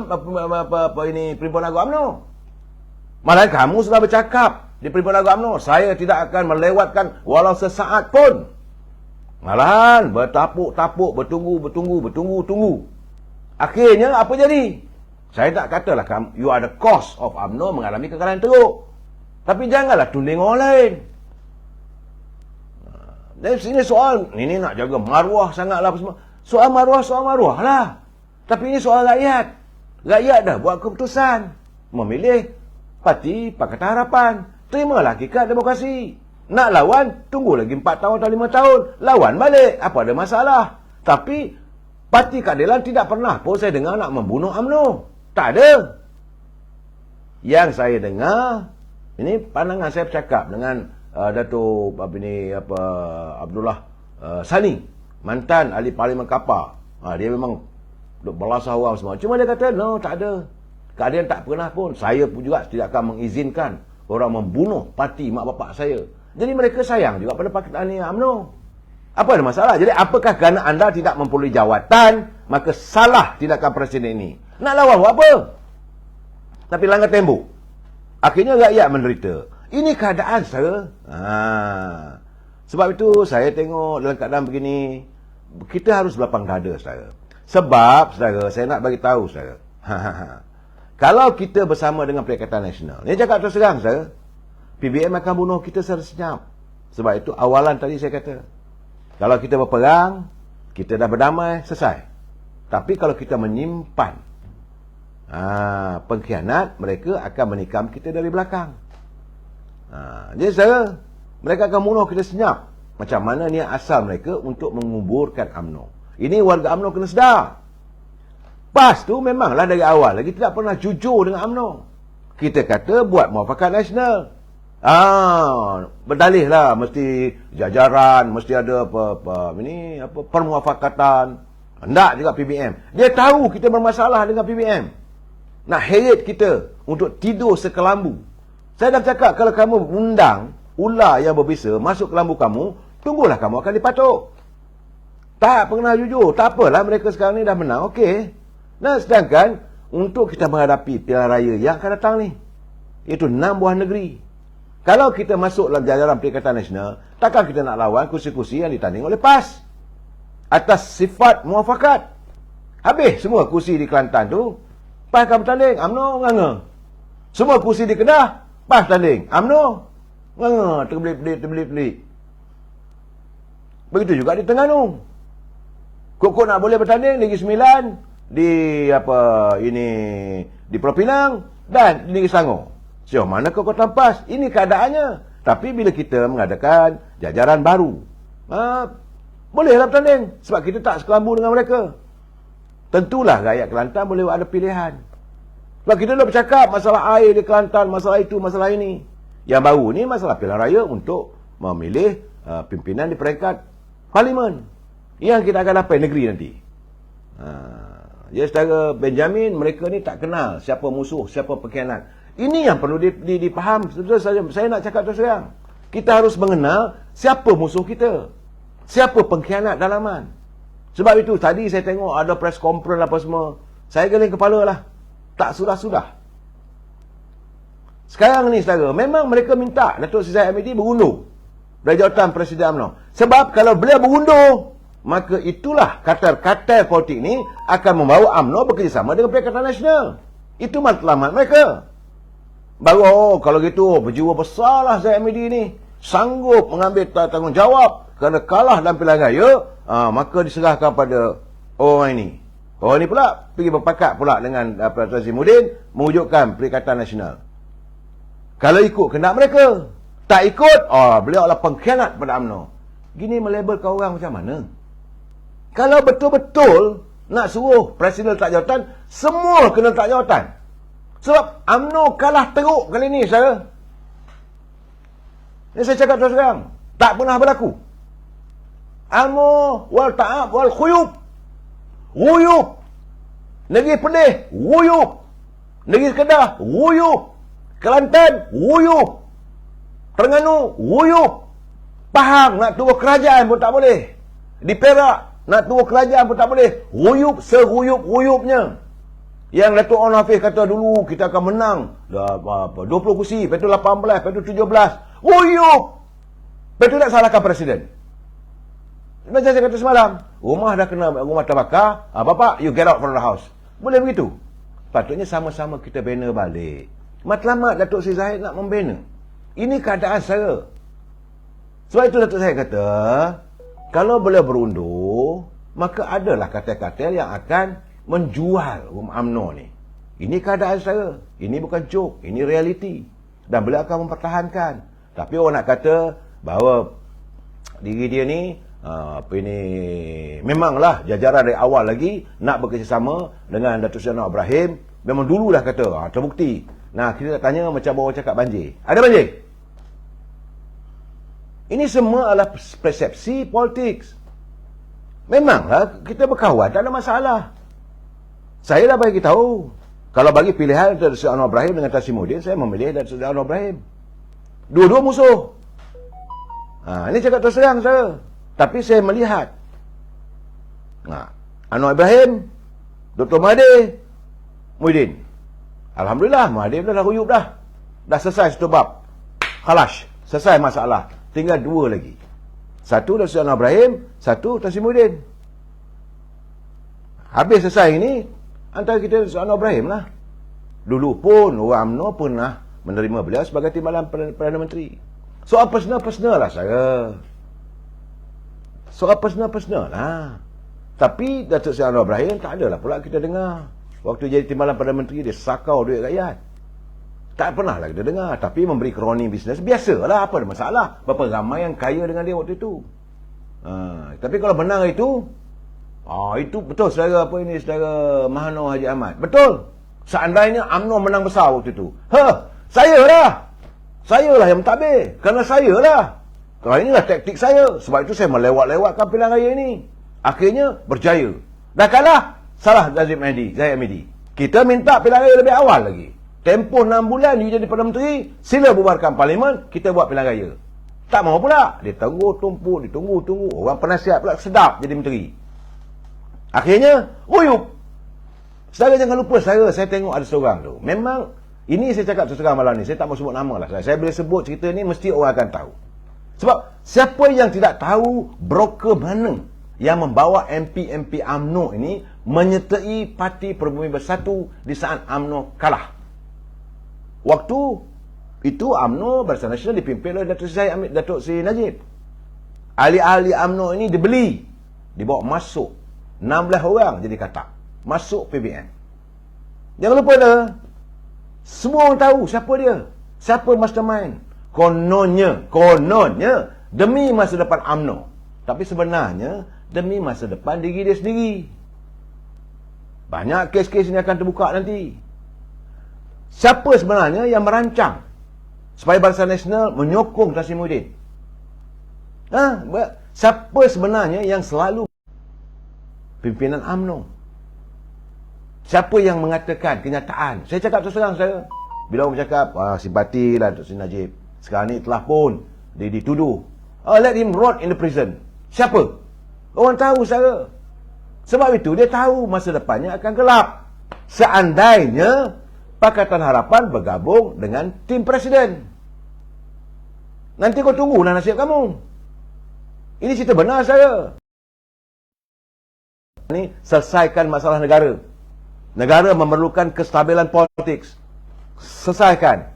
Perhimpunan Agung UMNO? Malah kamu sudah bercakap di Perhimpunan Agung UMNO, saya tidak akan melewatkan walau sesaat pun. Malahan bertapuk-tapuk, bertunggu. Akhirnya apa jadi? Saya tak katalah you are the cause of UMNO mengalami kekalahan teruk. Tapi janganlah tunding orang lain. Dan sini soal, ini nak jaga maruah sangatlah apa semua. Soal maruah lah. Tapi ini soal rakyat. Rakyat dah buat keputusan. Memilih parti Pakatan Harapan. Terimalah hakikat demokrasi. Nak lawan, tunggu lagi 4 tahun atau 5 tahun. Lawan balik. Apa ada masalah? Tapi Parti Keadilan tidak pernah pun saya dengar nak membunuh UMNO. Tak ada. Yang saya dengar, ini pandangan saya bercakap dengan Datuk Abdullah Sani, mantan ahli Parlimen Kapar. Dia memang belasah orang semua. Cuma dia kata, no, tak ada. Keadilan tak pernah pun. Saya pun juga tidak akan mengizinkan orang membunuh parti mak bapak saya. Jadi mereka sayang juga pada Pakatan UMNO. Apa ada masalah? Jadi apakah kerana anda tidak memperoleh jawatan, maka salah tindakan Presiden ini? Nak lawan buat apa? Tapi langgar tembok. Akhirnya rakyat menderita. Ini keadaan, saudara. Sebab itu saya tengok dalam keadaan begini, kita harus berlapang dada, saudara. Sebab, saudara, saya nak bagi tahu, saudara. Kalau kita bersama dengan Perikatan Nasional, ni cakap terus terang saya, PBM akan bunuh kita secara senyap. Sebab itu awalan tadi saya kata, kalau kita berperang, kita dah berdamai, selesai. Tapi kalau kita menyimpan pengkhianat, mereka akan menikam kita dari belakang. Jadi saya, mereka akan bunuh kita senyap. Macam mana niat asal mereka untuk menguburkan UMNO. Ini warga UMNO kena sedar. PAS tu memanglah dari awal lagi tidak pernah jujur dengan UMNO. Kita kata buat muafakat nasional. Berdalih lah, mesti jajaran, mesti ada permuafakatan. Hendak juga PBM. Dia tahu kita bermasalah dengan PBM. Nak heret kita untuk tidur sekelambu. Saya dah cakap, kalau kamu undang ular yang berbisa masuk ke lambu kamu, tunggulah kamu akan dipatuk. Tak pernah jujur. Tak apalah, mereka sekarang ni dah menang, okey. Nah, sedangkan untuk kita menghadapi pilihan raya yang akan datang ni, iaitu 6 buah negeri. Kalau kita masuk dalam jajaran Perikatan Nasional, takkan kita nak lawan kursi-kursi yang ditanding oleh PAS atas sifat muafakat. Habis semua kursi di Kelantan tu, PAS akan bertanding, UMNO nganga. Semua kursi di Kedah, PAS tanding, UMNO nganga, terbelit-belit. Begitu juga di Terengganu. Kok nak boleh bertanding Negeri Sembilan, di Pulau Pinang dan di Negeri Selangor. Sejauh mana kekuatan PAS? Ini keadaannya. Tapi bila kita mengadakan jajaran baru, bolehlah bertanding. Sebab kita tak sekelambu dengan mereka. Tentulah rakyat Kelantan boleh ada pilihan. Sebab kita dah bercakap masalah air di Kelantan, masalah itu, masalah ini. Yang baru ni masalah pilihan raya untuk memilih pimpinan di peringkat parlimen. Yang kita akan dapat negeri nanti. Jadi secara Benjamin, mereka ni tak kenal siapa musuh, siapa pengkhianat. Ini yang perlu dipaham. Saya nak cakap terus terang. Kita harus mengenal siapa musuh kita. Siapa pengkhianat dalaman. Sebab itu tadi saya tengok ada press conference apa semua. Saya geling kepala lah. Tak sudah-sudah. Sekarang ni saudara, memang mereka minta Datuk Seri Zahid Hamidi berundur dari jawatan Presiden UMNO. Sebab kalau beliau berundur, maka itulah kartel-kartel politik ni akan membawa UMNO bekerjasama dengan Perikatan Nasional. Itu matlamat mereka. Baru kalau gitu berjiwa besarlah Zahid Hamidi ni, sanggup mengambil tanggungjawab kerana kalah dalam pilihan raya, maka diserahkan pada orang ini. Orang ini pula pergi berpakat pula dengan Tuan Zainuddin mewujudkan Perikatan Nasional. Kalau ikut kehendak mereka, tak ikut, beliau adalah pengkhianat pada UMNO. Gini melabelkan orang macam mana? Kalau betul-betul nak suruh Presiden letak jawatan, semua kena letak jawatan. Sebab UMNO kalah teruk kali ni, saudara. Ini saya cakap terus terang. Tak pernah berlaku. UMNO wal ta'ab wal khuyub. Wuyub. Negeri Pedih, wuyub. Negeri Kedah, wuyub. Kelantan, wuyub. Terengganu, wuyub. Pahang, nak turun kerajaan pun tak boleh. Di Perak, nak turun kerajaan pun tak boleh. Wuyub seruyub-wuyubnya. Yang Datuk Onn Hafiz kata dulu kita akan menang 20 kursi, lepas tu 18, lepas tu 17. Wuyub. Lepas tu nak salahkan Presiden. Macam saya kata semalam, rumah dah kena rumah terbakar, bapak, you get out from the house. Boleh begitu? Patutnya sama-sama kita bina balik. Matlamat Datuk Seri Zahid nak membina. Ini keadaan saya. Sebab itu Datuk Zahid kata, kalau beliau berundur, maka adalah kartel-kartel yang akan menjual UMNO ni. Ini keadaan saya. Ini bukan joke. Ini realiti. Dan beliau akan mempertahankan. Tapi orang nak kata bahawa diri dia ni memanglah jajaran dari awal lagi nak bekerjasama dengan Datuk Seri Anwar Ibrahim. Memang dulu dah kata, terbukti. Nah, kita nak tanya macam orang cakap banjir. Ada banjir? Ini semua adalah persepsi politik. Memanglah kita berkawan, tak ada masalah. Saya dah bagi tahu, kalau bagi pilihan Datuk Seri Anwar Ibrahim dengan Tan Sri Muhyiddin, saya memilih Datuk Seri Anwar Ibrahim. Dua-dua musuh. Ini cakap terus terang saya. Tapi saya melihat Anwar Ibrahim, Dr. Mahathir, Muhyiddin. Alhamdulillah, Mahathir dah huyub dah. Dah selesai satu bab. Khalas, selesai masalah. Tinggal dua lagi. Satu Dr. Seri Anwar Ibrahim, satu Tan Sri Muhyiddin. Habis selesai ini, antara kita Dr. Anwar Ibrahim lah. Dulu pun orang UMNO pernah menerima beliau sebagai timbalan Perdana Menteri. Soal personal lah saya. Soal personal lah. Tapi Datuk Seri Anwar Ibrahim tak adalah pula kita dengar. Waktu jadi timbalan Perdana Menteri, dia sakau duit rakyat. Tak pernah lah kita dengar. Tapi memberi kroni bisnes, biasalah, apa ada masalah. Berapa ramai yang kaya dengan dia waktu itu. Tapi kalau benar itu betul saudara saudara Mahano Haji Ahmad. Betul. Seandainya UMNO menang besar waktu itu. Saya lah yang mentadbir. Kerana saya lah. Kalau inilah taktik saya. Sebab itu saya melewat-lewatkan pilihan raya ini. Akhirnya berjaya. Dah kalah, salah Zahid Hamidi. Kita minta pilihan raya lebih awal lagi. Tempoh 6 bulan dia jadi Perdana Menteri, sila bubarkan parlimen, kita buat pilihan raya. Tak mahu pula. Dia ditunggu. Orang penasihat pula sedap jadi menteri. Akhirnya, uyup. Saudara jangan lupa, saya tengok ada seorang tu. Memang, ini saya cakap terus terang malam ni, saya tak mahu sebut nama lah. Saya bila sebut cerita ni, mesti orang akan tahu. Sebab, siapa yang tidak tahu broker mana yang membawa MP UMNO ini menyertai Parti Peribumi Bersatu di saat UMNO kalah. Waktu itu UMNO Barisan Nasional dipimpin oleh Datuk Seri Najib. Ahli-ahli UMNO ini dibeli, dibawa masuk 16 orang jadi katak, masuk PBN. Jangan lupa dah, semua orang tahu siapa dia, siapa mastermind. Kononnya demi masa depan UMNO, tapi sebenarnya demi masa depan diri dia sendiri. Banyak kes-kes ini akan terbuka nanti. Siapa sebenarnya yang merancang supaya Barisan Nasional menyokong Tan Sri Muhyiddin? Siapa sebenarnya yang selalu pimpinan UMNO? Siapa yang mengatakan kenyataan? Saya cakap terus terang saya. Bila orang bercakap, simpatilah Datuk Seri Najib. Sekarang ni telah pun dituduh. Let him rot in the prison. Siapa? Orang tahu saya. Sebab itu dia tahu masa depannya akan gelap. Seandainya Pakatan Harapan bergabung dengan tim presiden. Nanti kau tunggulah nasib kamu. Ini cerita benar saya. Ini selesaikan masalah negara. Negara memerlukan kestabilan politik. Selesaikan.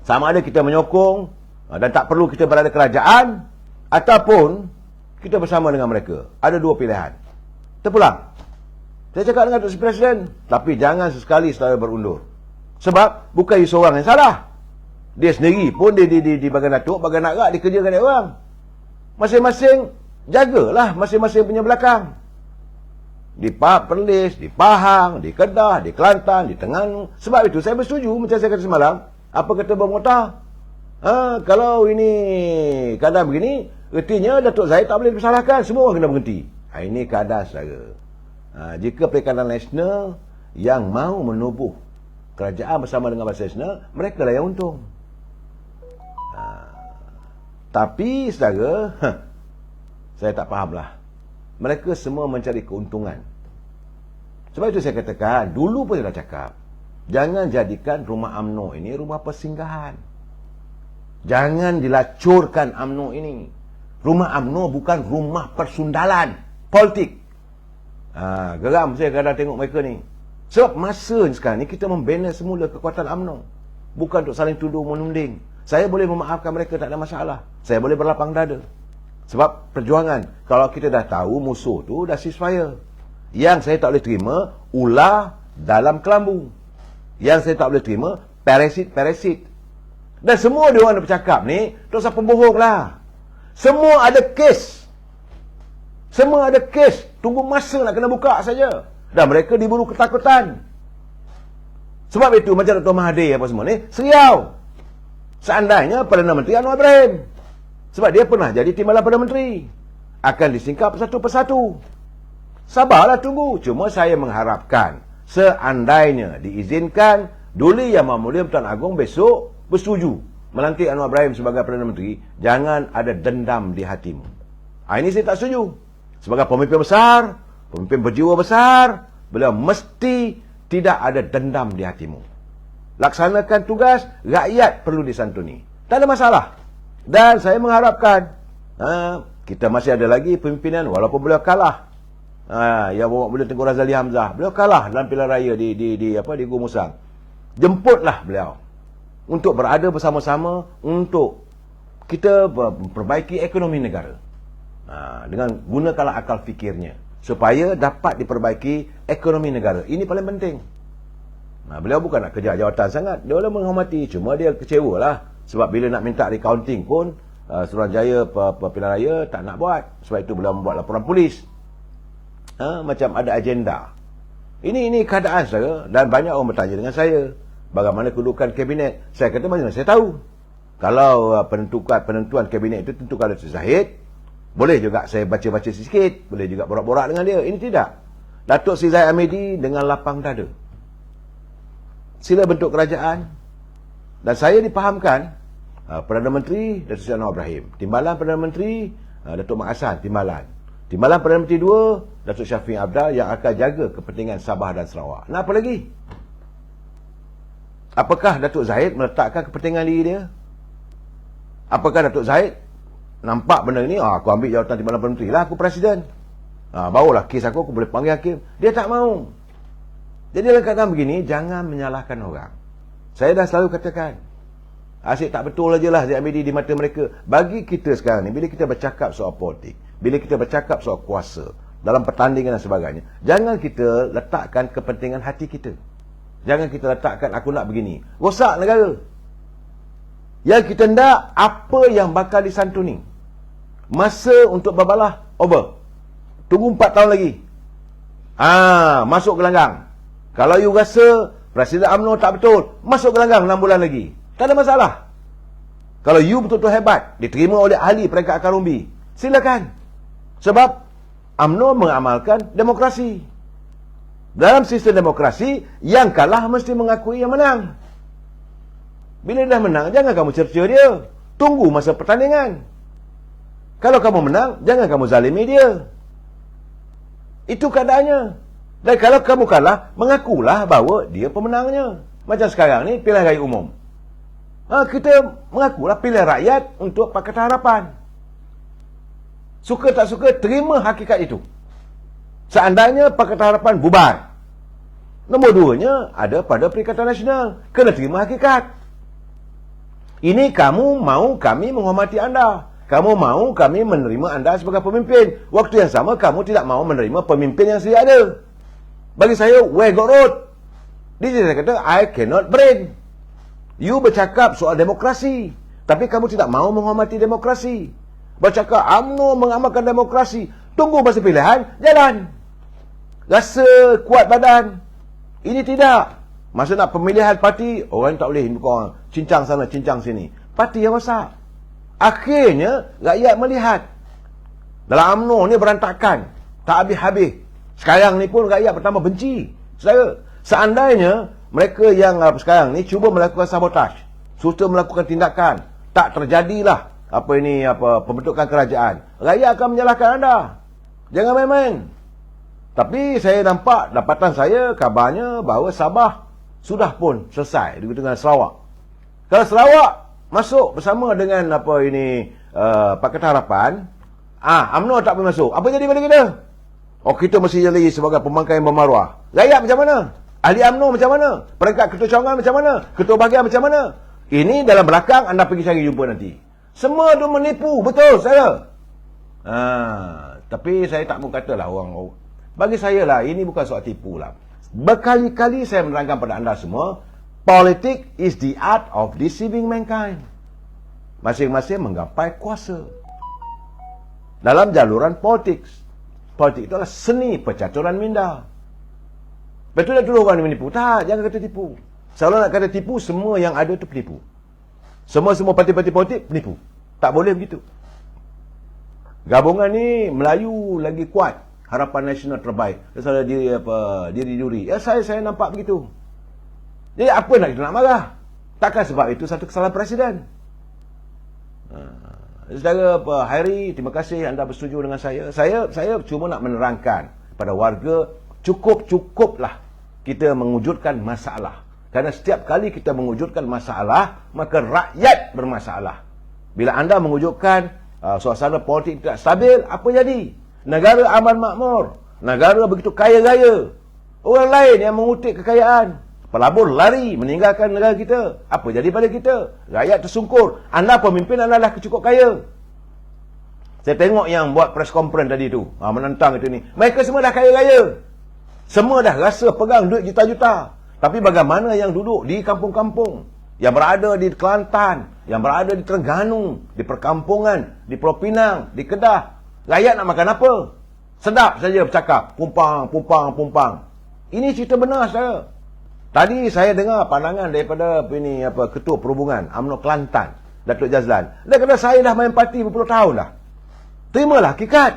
Sama ada kita menyokong dan tak perlu kita berada kerajaan, ataupun kita bersama dengan mereka. Ada dua pilihan. Terpulang. Saya cakap dengan Datuk Presiden, tapi jangan sesekali setelah berundur. Sebab bukan dia seorang yang salah. Dia sendiri pun di bagian Datuk, bagian Nak dikerjakan dia orang. Masing-masing jagalah masing-masing punya belakang. Di Perlis, di Pahang, di Kedah, di Kelantan, di Terengganu. Sebab itu saya bersetuju macam saya kata semalam. Apa kata Bermota? Kalau ini keadaan begini, ertinya Datuk Zahid tak boleh disalahkan. Semua orang kena berhenti. Ini keadaan saudara. Jika Perikatan Nasional yang mahu menubuh kerajaan bersama dengan Barisan Nasional, mereka lah yang untung. Tapi saudara, saya tak fahamlah. Mereka semua mencari keuntungan. Sebab itu saya katakan, dulu pun saya dah cakap, jangan jadikan rumah UMNO ini rumah persinggahan. Jangan dilacurkan UMNO ini. Rumah UMNO bukan rumah persundalan politik. Geram saya kadang tengok mereka ni. Sebab masa sekarang ni kita membina semula kekuatan UMNO. Bukan untuk saling tuduh menunding. Saya boleh memaafkan mereka, tak ada masalah. Saya boleh berlapang dada. Sebab perjuangan, kalau kita dah tahu musuh tu dah ceasefire. Yang saya tak boleh terima, ular dalam kelambu. Yang saya tak boleh terima, parasit. Dan semua dia orang bercakap ni, tak usah pembohong lah. Semua ada kes. Tunggu masa nak kena buka saja. Dan mereka diburu ketakutan. Sebab itu macam Dr. Mahathir apa semua ni, seriau. Seandainya Perdana Menteri Anwar Ibrahim. Sebab dia pernah jadi timbalan Perdana Menteri. Akan disingkap satu persatu. Sabarlah tunggu. Cuma saya mengharapkan, seandainya diizinkan, Duli Yang Maha Mulia Tuan Agong besok bersetuju melantik Anwar Ibrahim sebagai Perdana Menteri, jangan ada dendam di hatimu. Ini saya tak setuju. Sebagai pemimpin besar, pemimpin berjiwa besar, beliau mesti tidak ada dendam di hatimu. Laksanakan tugas, rakyat perlu disantuni. Tak ada masalah. Dan saya mengharapkan kita masih ada lagi pimpinan, walaupun beliau kalah. Yang bawa beliau Tengku Razali Hamzah, beliau kalah dalam pilihan raya di Guru Musang. jemputlah beliau untuk berada bersama-sama untuk kita perbaiki ekonomi negara. Dengan gunakanlah akal fikirnya supaya dapat diperbaiki ekonomi negara. Ini paling penting. Beliau bukan nak kejar jawatan sangat. Dia boleh menghormati. Cuma dia kecewa lah. Sebab bila nak minta recounting pun, Suruhanjaya Pilihan Raya tak nak buat. Sebab itu beliau membuat laporan polis. Macam ada agenda. Ini keadaan saya. Dan banyak orang bertanya dengan saya, bagaimana kedudukan kabinet. Saya kata, macam mana saya tahu? Kalau penentuan kabinet itu tentu kalau Zahid, boleh juga saya baca-baca sikit, boleh juga borak-borak dengan dia. Ini tidak. Datuk Seri Zahid Hamidi dengan lapang dada. Sila bentuk kerajaan. Dan saya dipahamkan, Perdana Menteri Datuk Seri Anwar Ibrahim, Timbalan Perdana Menteri Datuk Mak Hassan, Timbalan Perdana Menteri 2 Datuk Syafiq Abdal yang akan jaga kepentingan Sabah dan Sarawak. Nak apa lagi? Apakah Datuk Zahid meletakkan kepentingan diri dia? Apakah Datuk Zahid nampak benda ni, aku ambil jawatan Timbalan Perdana Menteri lah, aku Presiden, barulah kes aku boleh panggil hakim. Dia tak mau. Jadi dalam keadaan begini, jangan menyalahkan orang. Saya dah selalu katakan, asyik tak betul aja lah Zahid Hamidi di mata mereka. Bagi kita sekarang ni, bila kita bercakap soal politik, bila kita bercakap soal kuasa dalam pertandingan dan sebagainya, jangan kita letakkan kepentingan hati kita. Jangan kita letakkan aku nak begini. Rosak negara. Yang kita nak, apa yang bakal disantuni. Masa untuk berbalah over. Tunggu 4 tahun lagi. Masuk gelanggang. Kalau you rasa Presiden UMNO tak betul, masuk gelanggang 6 bulan lagi. Tak ada masalah. Kalau you betul-betul hebat, diterima oleh ahli peringkat akar umbi, silakan. Sebab UMNO mengamalkan demokrasi. Dalam sistem demokrasi, yang kalah mesti mengakui yang menang. Bila dah menang, jangan kamu cerca dia. Tunggu masa pertandingan. Kalau kamu menang, jangan kamu zalimi dia. Itu keadaannya. Dan kalau kamu kalah, mengakulah bahawa dia pemenangnya. Macam sekarang ni, pilihan raya umum. Kita mengakulah pilihan rakyat untuk Pakatan Harapan. Suka tak suka, terima hakikat itu. Seandainya Pakatan Harapan bubar, nombor 2-nya ada pada Perikatan Nasional. Kena terima hakikat. Ini kamu mahu kami menghormati anda. Kamu mahu kami menerima anda sebagai pemimpin. Waktu yang sama, kamu tidak mahu menerima pemimpin yang sedia ada. Bagi saya, where got road? Dia saya kata, I cannot brain. You bercakap soal demokrasi, tapi kamu tidak mahu menghormati demokrasi. Bercakap, UMNO mengamalkan demokrasi. Tunggu masa pilihan, jalan. Rasa kuat badan. Ini tidak. Masa nak pemilihan parti, orang tak boleh bukan cincang sana, cincang sini. Parti yang rosak. Akhirnya, rakyat melihat dalam UMNO ni berantakan. Tak habis-habis. Sekarang ni pun rakyat pertama benci. Seandainya mereka yang sekarang ni cuba melakukan sabotaj, suka melakukan tindakan, tak terjadilah pembentukan kerajaan, rakyat akan menyalahkan anda. Jangan main-main. Tapi saya nampak dapatan saya kabarnya bahawa Sabah sudah pun selesai dengan Sarawak. Kalau Sarawak masuk bersama dengan Pakatan Harapan, UMNO tak boleh masuk. Apa jadi pada kita? Kita mesti jadi sebagai pemangkai yang bermaruah. Rakyat macam mana? Ahli UMNO macam mana? Peringkat ketua cawangan macam mana? Ketua bahagian macam mana? Ini dalam belakang anda pergi cari jumpa nanti. Semua tu menipu, betul saya. Tapi saya tak mau katalah orang. Bagi saya lah, ini bukan soal tipu lah. Berkali-kali saya menerangkan pada anda semua, politik is the art of deceiving mankind. Masing-masing menggapai kuasa. Dalam jaluran politik. Politik itu adalah seni percaturan minda. Betul tak dulu orang menipu? Tak, jangan kata tipu. Kalau nak kata tipu, semua yang ada itu penipu. Semua parti-parti politik penipu. Tak boleh begitu. Gabungan ni Melayu lagi kuat. Harapan Nasional terbaik. Salah diri-duri. Ya, saya nampak begitu. Jadi apa nak kita nak marah? Takkan sebab itu satu kesalahan Presiden. Saudara Hairi, terima kasih anda bersetuju dengan saya. Saya cuma nak menerangkan kepada warga, cukuplah kita mewujudkan masalah. Kerana setiap kali kita mewujudkan masalah, maka rakyat bermasalah. Bila anda mewujudkan suasana politik tidak stabil, apa jadi? Negara aman makmur. Negara begitu kaya raya. Orang lain yang mengutip kekayaan. pelabur lari meninggalkan negara kita. Apa jadi pada kita? Rakyat tersungkur. Anda pemimpin, anda dah cukup kaya. Saya tengok yang buat press conference tadi tu, menentang itu ni. Mereka semua dah kaya-kaya. Semua dah rasa pegang duit juta-juta. Tapi bagaimana yang duduk di kampung-kampung, yang berada di Kelantan, yang berada di Terengganu, di perkampungan, di Pulau Pinang, di Kedah. Rakyat nak makan apa? Sedap saja bercakap. Pumpang, pumpang, pumpang. Ini cerita benar saya. Tadi saya dengar pandangan daripada Ketua Perhubungan UMNO Kelantan, Datuk Jazlan. Dia kata saya dah main parti berpuluh tahun dah. Terimalah hakikat.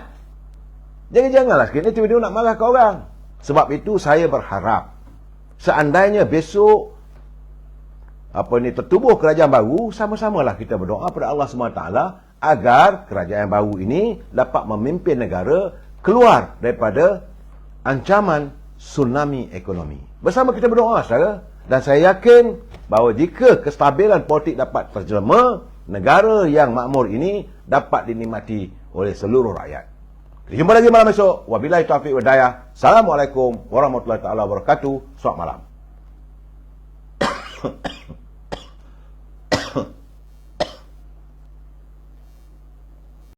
Jangan-janganlah sekali tiba-tiba nak marah ke orang. Sebab itu saya berharap seandainya besok tertubuh kerajaan baru, sama-samalah kita berdoa pada Allah SWT agar kerajaan baru ini dapat memimpin negara keluar daripada ancaman tsunami ekonomi. Bersama kita berdoa, saudara. Dan saya yakin bahawa jika kestabilan politik dapat terjelma, negara yang makmur ini dapat dinikmati oleh seluruh rakyat. Kita jumpa lagi malam esok. Wabillahi taufiq wal hidayah. Assalamualaikum warahmatullahi taala wabarakatuh. Selamat malam.